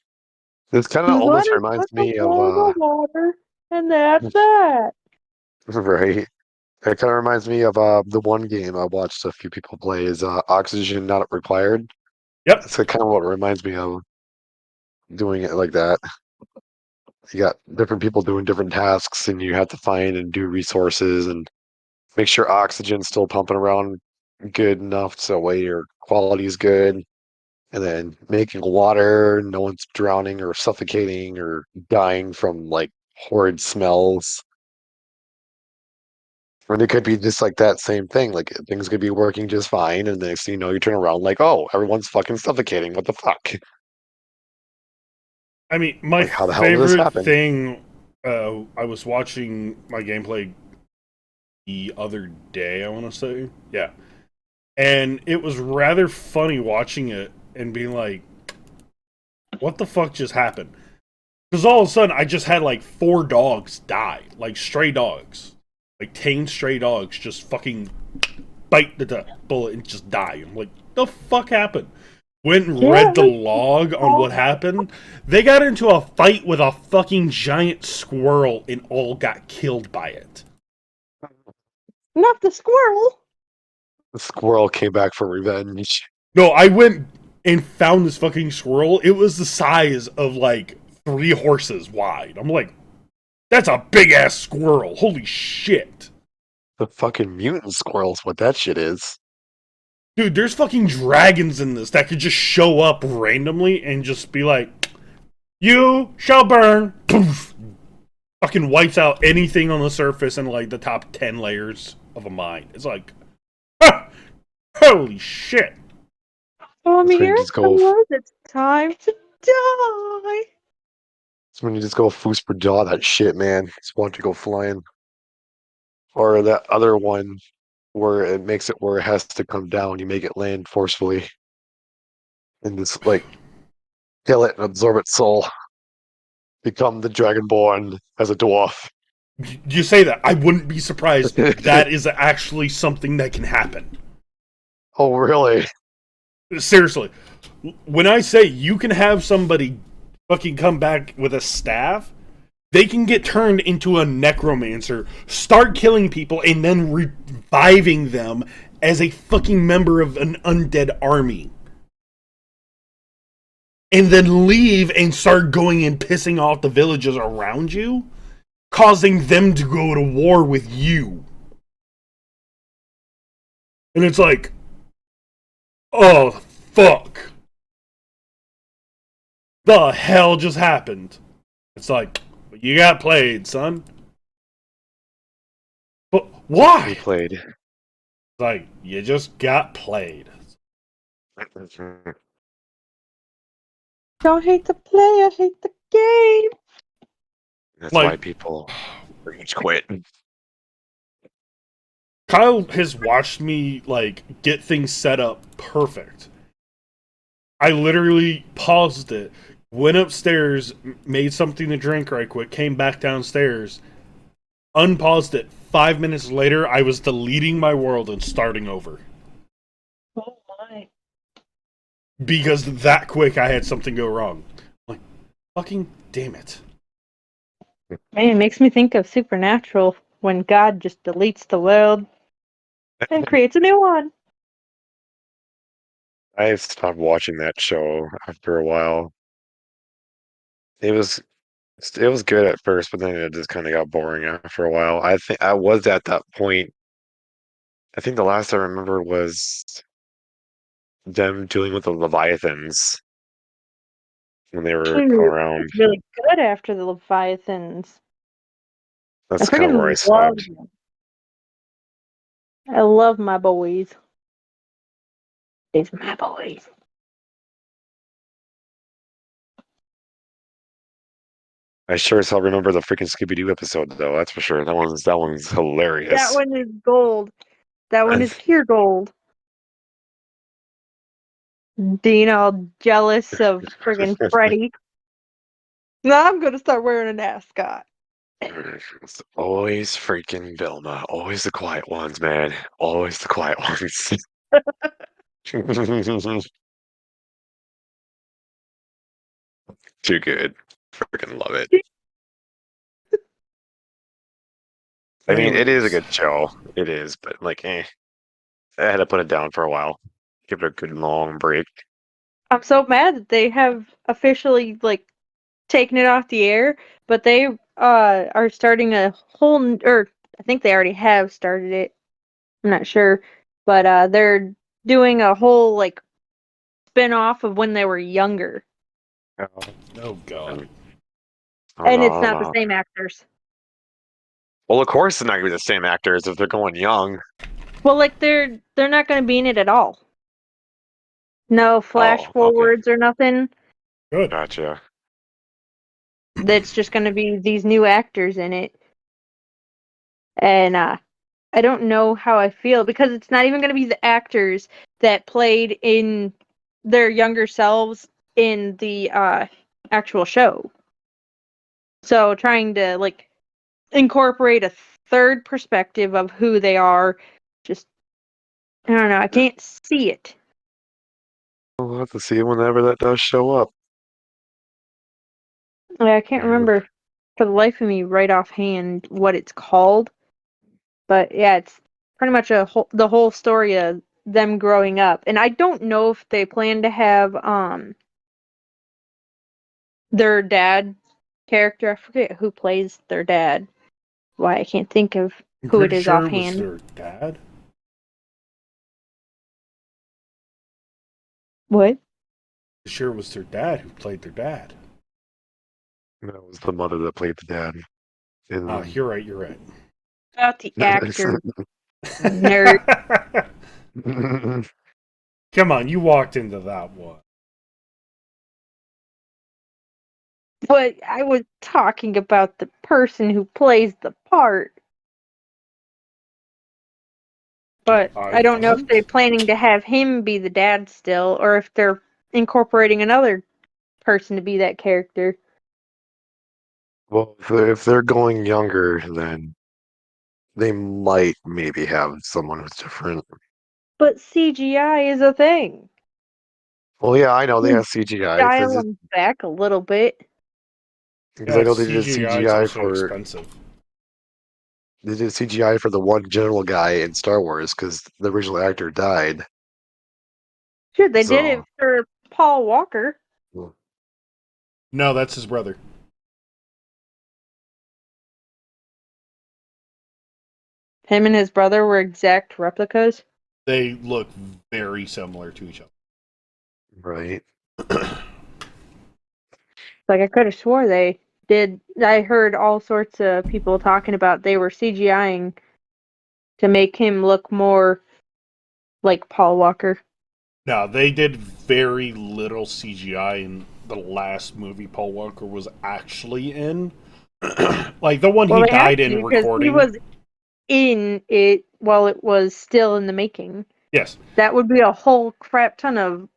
This kind of What almost is reminds just a me of bowl of water, and that's that. right. It kind of reminds me of the one game I watched a few people play is Oxygen Not Required. Yep. That's kind of what it reminds me of, doing it like that. You got different people doing different tasks, and you have to find and do resources and make sure oxygen's still pumping around good enough so that way your quality is good. And then making water, no one's drowning or suffocating or dying from like horrid smells. Or it could be just like that same thing. Like things could be working just fine, and the next thing you know, you turn around like, oh, everyone's fucking suffocating. What the fuck? I mean, my Like, how the hell did this favorite happen? thing, I was watching my gameplay the other day, I want to say. Yeah. And it was rather funny watching it and being like, what the fuck just happened? Because all of a sudden, I just had like 4 dogs die. Like stray dogs. Like tame stray dogs just fucking bite the bullet and just die. I'm like, the fuck happened? Went and Yeah, read the log on what happened. They got into a fight with a fucking giant squirrel and all got killed by it. not the squirrel. The squirrel came back for revenge. No, I went and found this fucking squirrel. It was the size of like 3 horses wide. I'm like, that's a big ass squirrel. Holy shit. The fucking mutant squirrel's what that shit is. Dude, there's fucking dragons in this that could just show up randomly and just be like, you shall burn. Poof. Fucking wipes out anything on the surface in like the top 10 layers of a mine. It's like, ah, holy shit. Come That's when you here, just go. it's time to die. That's when you just go foos for jaw that shit, man. Just want to go flying. Or that other one. where it makes it where it has to come down. You make it land forcefully, and just like kill it and absorb its soul. Become the Dragonborn as a dwarf. You say that. I wouldn't be surprised. That is actually something that can happen. Oh, really? Seriously. When I say you can have somebody fucking come back with a staff, they can get turned into a necromancer, start killing people, and then reviving them as a fucking member of an undead army. And then leave and start going and pissing off the villages around you, causing them to go to war with you. And it's like, oh, fuck. The hell just happened? It's like, you got played, son. But He why? played. It's like, you just got played. Don't hate the player, hate the game. That's Like, why people rage quit. Kyle has watched me, like, get things set up perfect. I literally paused it, went upstairs, made something to drink right quick, came back downstairs, unpaused it. 5 minutes later, I was deleting my world and starting over. Oh my. Because that quick I had something go wrong. Like, fucking damn it. Man, it makes me think of Supernatural when God just deletes the world and creates a new one. I stopped watching that show after a while. It was it was good at first, but then it just kind of got boring after a while. I think I was at that point. I think the last I remember was them dealing with the Leviathans when they were Dude, around. it's really good after the Leviathans. I That's kind of where I freaking love stopped. them. I love my boys. These my boys. I sure as hell remember the freaking Scooby Doo episode though. That's for sure. That one's That hilarious. one is gold. That one is pure gold. Dean all jealous of friggin' Freddy. Now I'm gonna start wearing a ascot. It's always freaking Vilma. Always the quiet ones, man. Always the quiet ones. Too good. Freaking love it. I mean, it is a Anyways, good show. It is, but like, I had to put it down for a while. Give it a good long break. I'm so mad that they have officially like taken it off the air, but they are starting a whole or I think they already have started it. I'm not sure, but they're doing a whole like spin-off of when they were younger, Oh, oh god. and- oh and no, it's oh not the no. same actors. Well, of course it's not gonna be the same actors if they're going young. Well, like they're not going to be in it at all. No flash Oh, okay. forwards or nothing. Good. Gotcha. That's just going to be these new actors in it, and I don't know how I feel because it's not even going to be the actors that played in their younger selves in the actual show. So trying to like incorporate a third perspective of who they are, just I don't know. I can't see it. We'll have to see it whenever that does show up. I can't remember for the life of me right offhand what it's called, but yeah, it's pretty much the whole story of them growing up. And I don't know if they plan to have their dad character. I forget who plays their dad. Why I can't think of I'm who it pretty is sure it was offhand. their dad. What? Sure it was their dad who played their dad. That was the mother that played the dad. Ah, In... you're right, you're right. About the actor nerd. Come on, you walked into that one. But I was talking about the person who plays the part. But I don't know if they're wasn't. planning to have him be the dad still, or if they're incorporating another person to be that character. Well, if they're going younger, then they might maybe have someone who's different. But CGI is a thing. Well, yeah, I know they You have CGI dial them back a little bit. because I Yeah, know they did CGI is CGI also for expensive. the one general guy in Star Wars because the original actor died. Sure, they did it So for Paul Walker. well, No, that's his brother. Him and his brother were exact replicas. They look very similar to each right. other. Like I could have swore they did. I heard all sorts of people talking about they were CGIing to make him look more like Paul Walker. No, they did very little CGI in the last movie Paul Walker was actually in. Like the one Well, he they have died to in because he recording. was in it while it was still in the making. Yes. That would be a whole crap ton of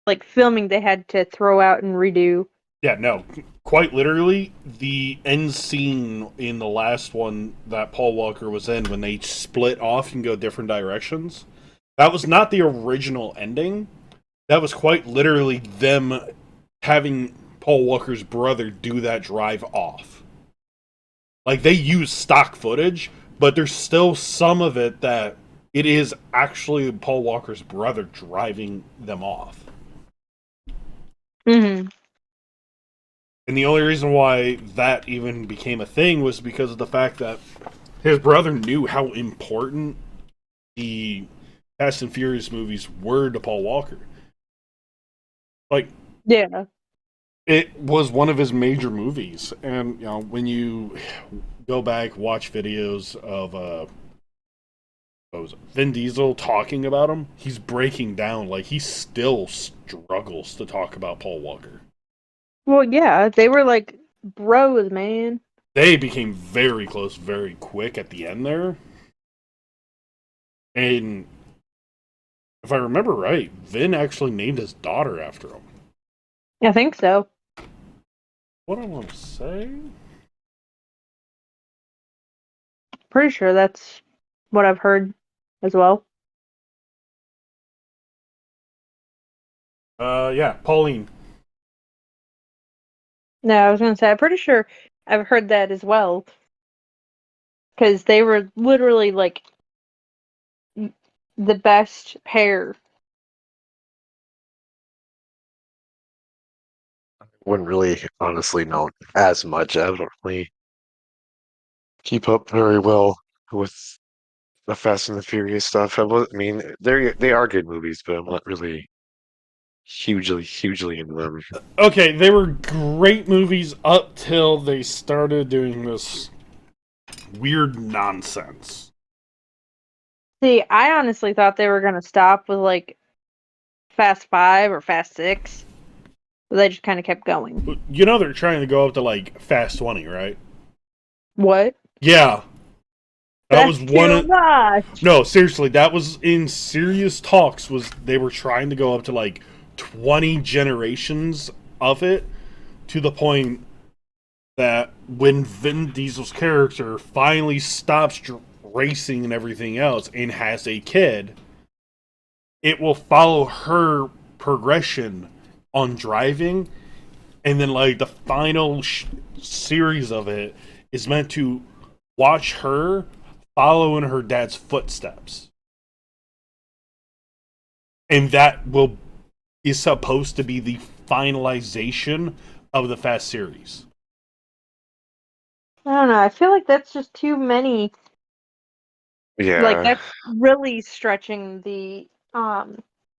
like filming they had to throw out and redo. Yeah, no. Quite literally, the end scene in the last one that Paul Walker was in when they split off and go different directions, that was not the original ending. That was quite literally them having Paul Walker's brother do that drive off. Like they use stock footage, but there's still some of it that it is actually Paul Walker's brother driving them off. Mm-hmm. And the only reason why that even became a thing was because of the fact that his brother knew how important the Fast and Furious movies were to Paul Walker. Like, Yeah. it was one of his major movies. And, you know, when you go back, watch videos of what was it, Vin Diesel talking about him, he's breaking down. Like, he still struggles to talk about Paul Walker. Well, yeah, they were like bros, man. They became very close very quick at the end there. And if I remember right, Vin actually named his daughter after him. I think so. What I want to say? Pretty sure that's what I've heard as well. Yeah, Pauline. No, I was gonna say I'm pretty sure I've heard that as well. Because they were literally like the best pair. Wouldn't really honestly know as much. I don't really keep up very well with the Fast and the Furious stuff. I mean, they are good movies, but I'm not really hugely into them. Okay, they were great movies up till they started doing this weird nonsense. See, I honestly thought they were gonna stop with like Fast Five or Fast Six. But they just kind of kept going. You know they're trying to go up to like Fast 20, right? What? Yeah. That That's was one too of much. No, seriously, that was in serious talks was they were trying to go up to like 20 generations of it to the point that when Vin Diesel's character finally stops racing and everything else and has a kid, it will follow her progression on driving, and then like the final series of it is meant to watch her follow in her dad's footsteps, and that will is supposed to be the finalization of the Fast series. I don't know. I feel like that's just too many. Like Yeah, that's really stretching the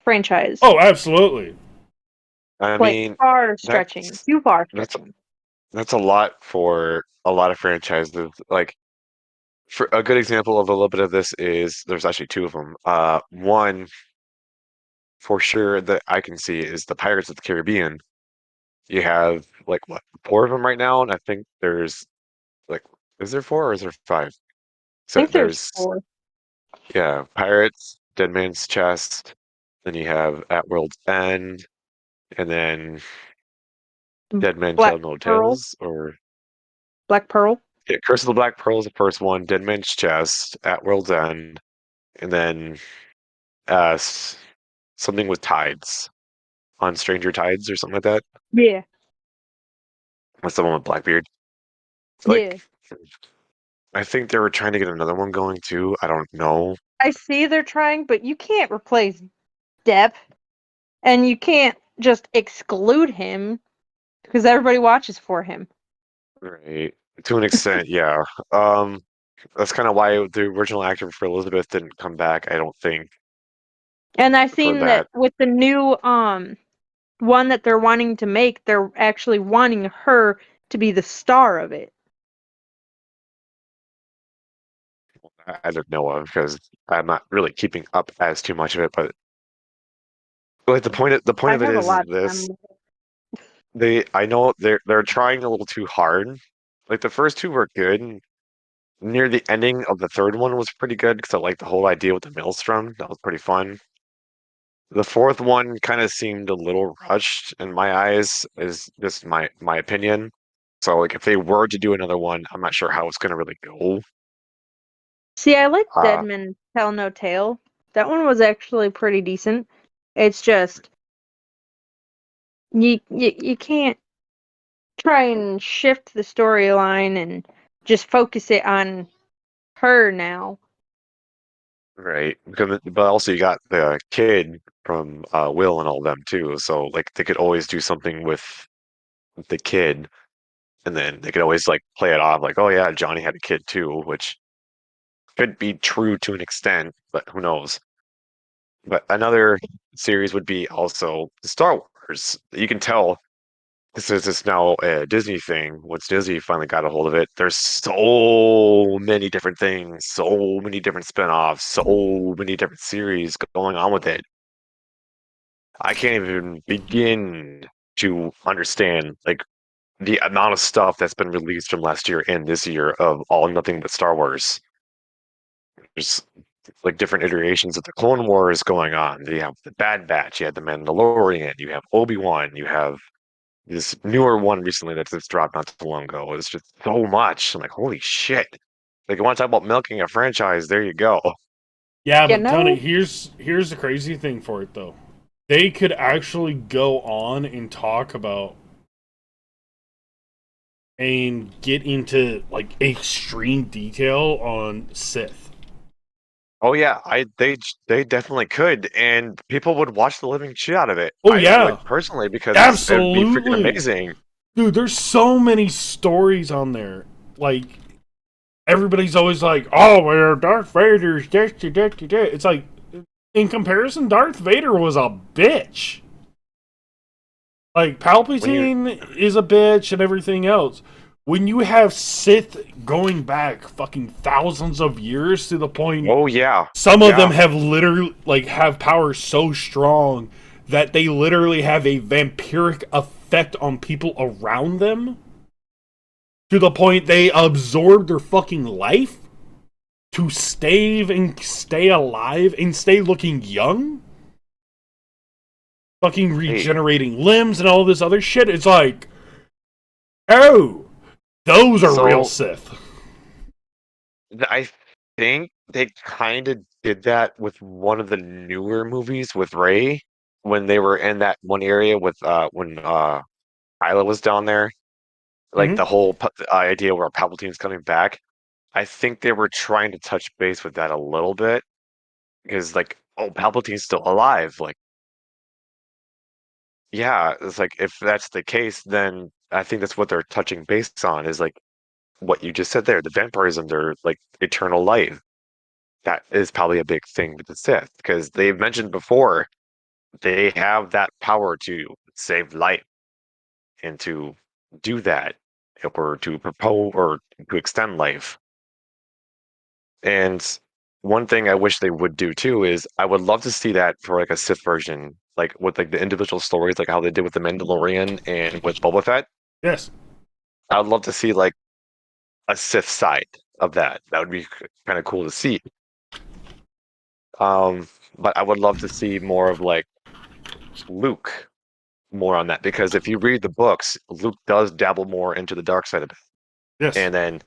franchise. Oh, absolutely. I Like mean far stretching, that's too far that's stretching. that's a lot for a lot of franchises. Like for a good example of a little bit of this is there's actually two of them. One for sure that I can see is the Pirates of the Caribbean. You have like what four of them right now, and I think there's like is there four or is there five? I So think there's there's four. Yeah, Pirates, Dead Man's Chest. Then you have At World's End, and then Dead Men Black Tell No Pearl. Tales, or Black Pearl. yeah, Curse of the Black Pearl is the first one. Dead Man's Chest, At World's End, and then uh, s- something with tides on Stranger Tides or something like that. Yeah. That's the one with Blackbeard. Yeah. Like, I think they were trying to get another one going too. I don't know. I see they're trying, but you can't replace Depp, and you can't just exclude him because everybody watches for him. Right. To an extent, yeah. Um, that's kind of why the original actor for Elizabeth didn't come back, I don't think, And I've for seen that that. with the new one that they're wanting to make, they're actually wanting her to be the star of it. I don't know of because I'm not really keeping up as too much of it. But like the point I of it have a is lot of this: them. I know they're trying a little too hard. Like the first two were good. Near the ending of the third one was pretty good because I liked the whole idea with the maelstrom. That was pretty fun. The fourth one kind of seemed a little rushed in my eyes, is just my opinion. So like if they were to do another one, I'm not sure how it's gonna really go. See, I like Uh, Deadman Tell No Tale. That one was actually pretty decent. It's just you can't try and shift the storyline and just focus it on her now. right. But also you got the kid from Will and all them too. So like they could always do something with the kid, and then they could always like play it off like, oh yeah, Johnny had a kid too, which could be true to an extent, but who knows? But another series would be also Star Wars. You can tell this is just now a Disney thing. Once Disney finally got a hold of it, there's so many different things, so many different spin-offs, so many different series going on with it. I can't even begin to understand like the amount of stuff that's been released from last year and this year of all nothing but Star Wars. There's like different iterations of the Clone Wars going on. You have the Bad Batch, you had the Mandalorian, you have Obi-Wan, you have this newer one recently that just dropped not too long ago. It's just so much. I'm like, holy shit. Like you want to talk about milking a franchise, there you go. Yeah, You but Tony, know? here's the crazy thing for it though. They could actually go on and talk about and get into like extreme detail on Sith. Oh yeah, they definitely could, and people would watch the living shit out of it. Oh I yeah, would personally because it'd be freaking absolutely, amazing. dude. There's so many stories on there. Like everybody's always like, "Oh, well, Darth Vader's this, da, da, da, da." It's like, in comparison, Darth Vader was a bitch. Like When you Palpatine is a bitch and everything else. When you have Sith going back fucking thousands of years to the point oh yeah, some of them yeah. have literally like have power so strong that they literally have a vampiric effect on people around them to the point they absorb their fucking life to stave and stay alive and stay looking young, fucking Hey, regenerating limbs and all this other shit. It's like, oh, those are real so Sith. I think they kind of did that with one of the newer movies with Ray when they were in that one area with when Kylo was down there. Like Mm-hmm. the whole idea where Palpatine's coming back. I think they were trying to touch base with that a little bit because like, oh, Palpatine's still alive. Like, yeah, it's like if that's the case, then I think that's what they're touching base on is like what you just said there, the vampirism, their like eternal life. That is probably a big thing with the Sith because they've mentioned before they have that power to save life and to do that or to propose or to extend life. And one thing I wish they would do too is I would love to see that for like a Sith version, like with like the individual stories, like how they did with the Mandalorian and with Boba Fett. Yes. I would love to see like a Sith side of that. That would be kind of cool to see. But I would love to see more of like Luke more on that because if you read the books, Luke does dabble more into the dark side of it. Yes. And then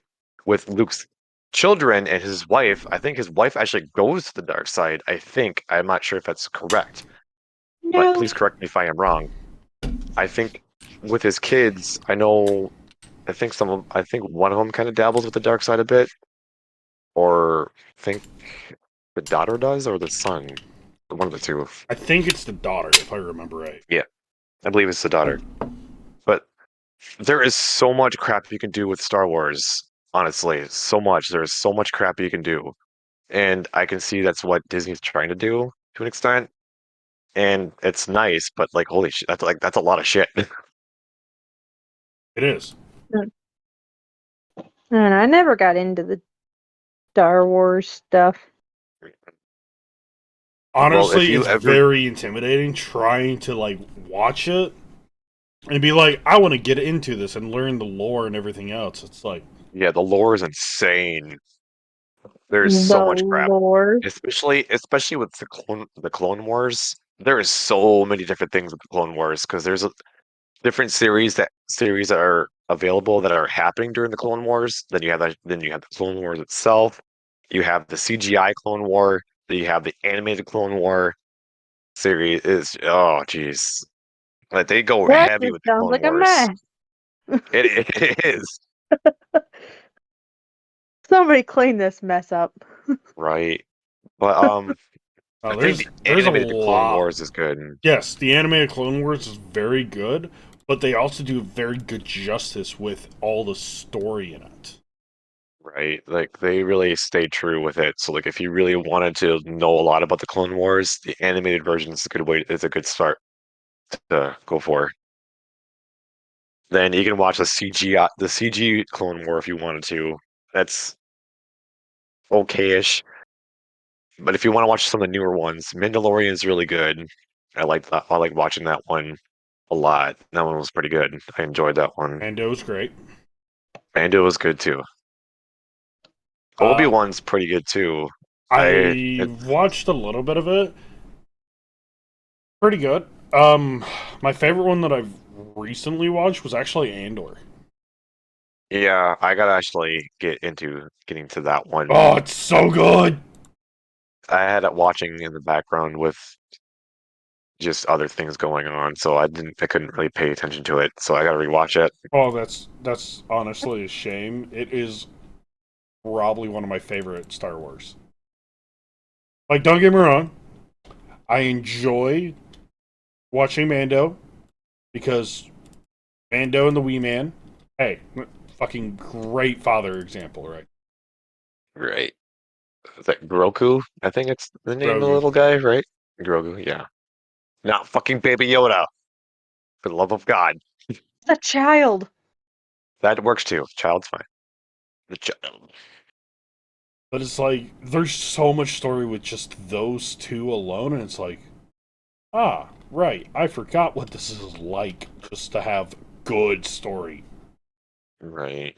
with Luke's children and his wife, I think his wife actually goes to the dark side. I think. I'm not sure if that's correct, but No. please correct me if I am wrong. I think with his kids, I know I think one of them kind of dabbles with the dark side a bit, or I think the daughter does or the son. One of the two. I think it's the daughter, if I remember right. Yeah, I believe it's the daughter. But there is so much crap you can do with Star Wars, honestly. So much. There's so much crap you can do. And I can see that's what Disney's trying to do to an extent. And it's nice, but like holy shit, that's a lot of shit. It is. And I never got into the Star Wars stuff. Well, if Honestly, you it's ever very intimidating trying to like watch it and be like, I want to get into this and learn the lore and everything else. It's like, yeah, the lore is insane. There's so The much crap. lore. Especially with the Clone Wars. There is so many different things with the Clone Wars because there's different series that are available that are happening during the Clone Wars. Then you have the Clone Wars itself. You have the CGI Clone War. Then you have the animated Clone War series. Is oh geez, like they go That heavy just with the sounds Clone like a Wars. mess. It is Somebody clean this mess up. right, but I oh, think the there's a animated Clone lot. Wars is good. Yes, the animated Clone Wars is very good, but they also do very good justice with all the story in it. Right. Like they really stay true with it. So like if you really wanted to know a lot about the Clone Wars, the animated version is a good start to go for. Then you can watch the CG Clone War if you wanted to. That's okay-ish. But if you want to watch some of the newer ones, Mandalorian is really good. I like watching that one a lot. That one was pretty good. I enjoyed that one. Mando's great. And it was good too. Uh, Obi-Wan's pretty good too. I I watched a little bit of it. Pretty good. My favorite one that I've recently watched was actually Andor. Yeah, I gotta actually get into getting to that one. Oh, it's so good. I had it watching in the background with just other things going on, so I couldn't really pay attention to it. So I gotta rewatch it. Oh, that's honestly a shame. It is probably one of my favorite Star Wars. Like, don't get me wrong, I enjoy watching Mando because Mando and the Wee Man. Hey, fucking great father example, right? Right. Is that Grogu? I think it's the name of the Grogu. little guy, right? Grogu, yeah. Not fucking Baby Yoda, for the love of God. The child. That works too. Child's fine. The child. But it's like there's so much story with just those two alone, and it's like, ah, right. I forgot what this is like just to have good story. Right.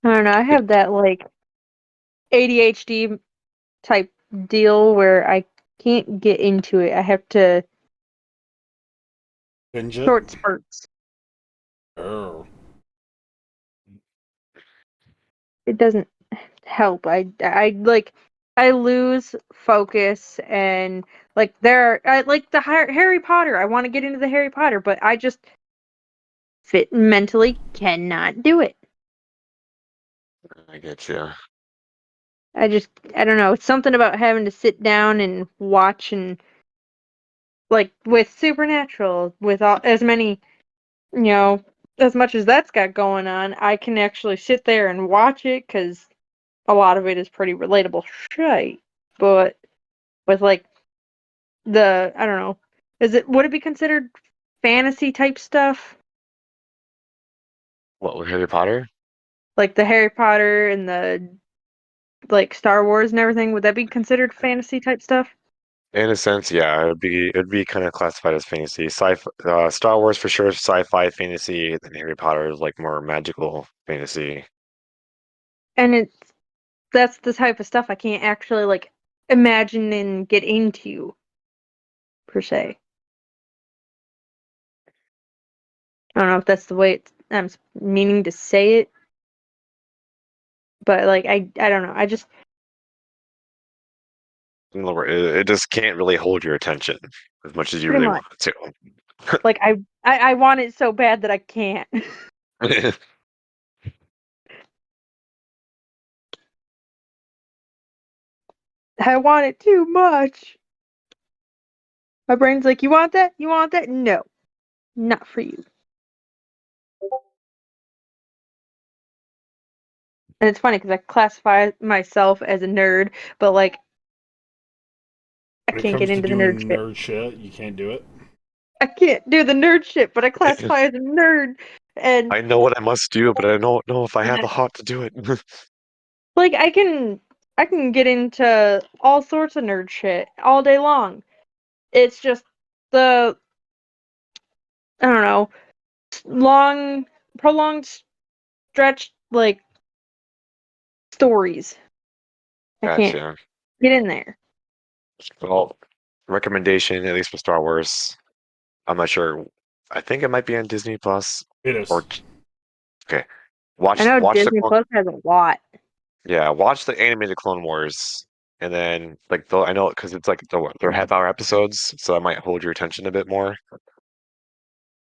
I don't know. I It, have that like ADHD type deal where I can't get into it. I have to Binge it. short spurts. Oh. It doesn't help. I like I lose focus and like I like the Harry Potter. I want to get into the Harry Potter, but I just fit mentally cannot do it. I get you. I don't know. It's something about having to sit down and watch and like with Supernatural with all as many, you know, as much as that's got going on, I can actually sit there and watch it because a lot of it is pretty relatable shit. But with like I don't know, would it be considered fantasy type stuff? What with Harry Potter? Like the Harry Potter and the like Star Wars and everything, would that be considered fantasy type stuff? In a sense, yeah, it'd be kind of classified as fantasy. Star Wars for sure, sci-fi fantasy, and Harry Potter is like more magical fantasy. And that's the type of stuff I can't actually like imagine and get into, per se. I don't know if that's the way I'm meaning to say it, but like I don't know. I just In other words, it just can't really hold your attention as much as you pretty really much want it like I want it so bad that I can't. to. I want it too much. My brain's like, you want that? You want that? No, not for you. And it's funny because I classify myself as a nerd, but like I When it can't get comes to into the nerd doing shit. nerd shit, you can't do it. I can't do the nerd shit, but I classify as a nerd. And I know what I must do, but I don't know if I have the heart to do it. like I can get into all sorts of nerd shit all day long. It's just the I don't know, long prolonged stretch like stories. I can't Gotcha. get in there. Well, recommendation, at least for Star Wars. I'm not sure. I think it might be on Disney Plus. It is. Or okay, I know watch Disney Plus has a lot. watch the animated Clone Wars, and then like I know because it's like they're half-hour episodes, so that might hold your attention a bit more.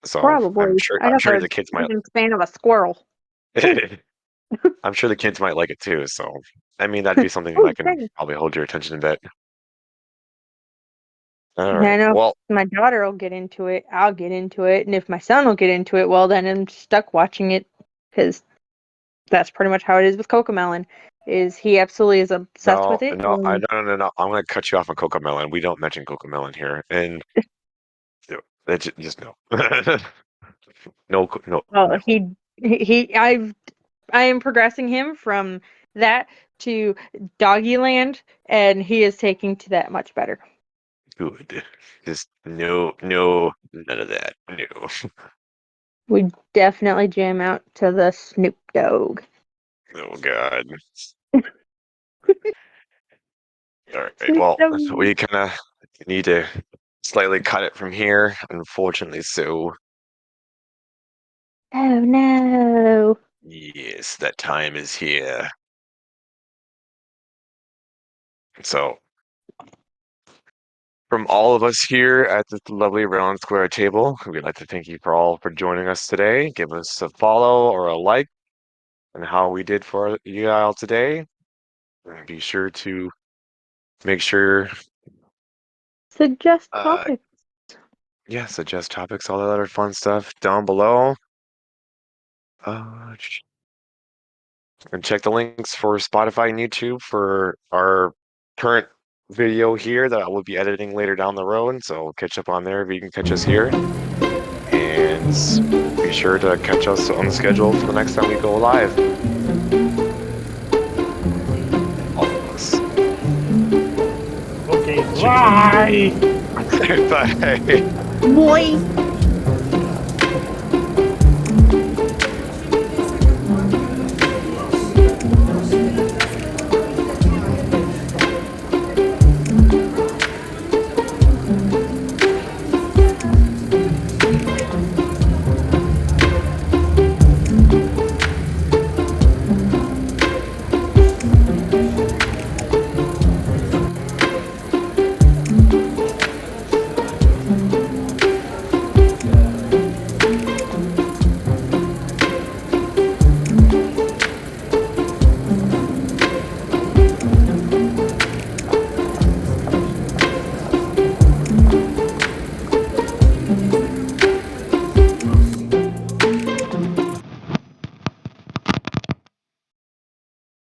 So Probably. I I'm got sure the the kids might. attention span of a squirrel. Ooh, I'm sure the kids might like it too. So I mean, that'd be something ooh, that can dang. probably hold your attention a bit. All Yeah, I right. know Well, if my daughter will get into it, I'll get into it, and if my son will get into it, well, then I'm stuck watching it because that's pretty much how it is with Cocomelon. Is he absolutely is obsessed with it? And no. I'm gonna cut you off on Cocomelon. We don't mention Cocomelon here, and just no, well, no. I am progressing him from that to Doggyland, and he is taking to that much better. Good. Just none of that. No. We definitely jam out to the Snoop Dogg. Oh God. All right. Snoop Well, Dogg. we kind of need to slightly cut it from here, unfortunately. So, Oh no. yes, that time is here. So, from all of us here at this lovely round square table, we'd like to thank you for all for joining us today. Give us a follow or a like on how we did for you all today. And be sure to make sure, Suggest uh, topics. yeah, suggest topics, all that other fun stuff down below. Uh, and check the links for Spotify and YouTube for our current video here that I will be editing later down the road. So catch up on there if you can catch us here. And be sure to catch us on the schedule for the next time we go live. All of us. Okay, bye. Bye. Boy.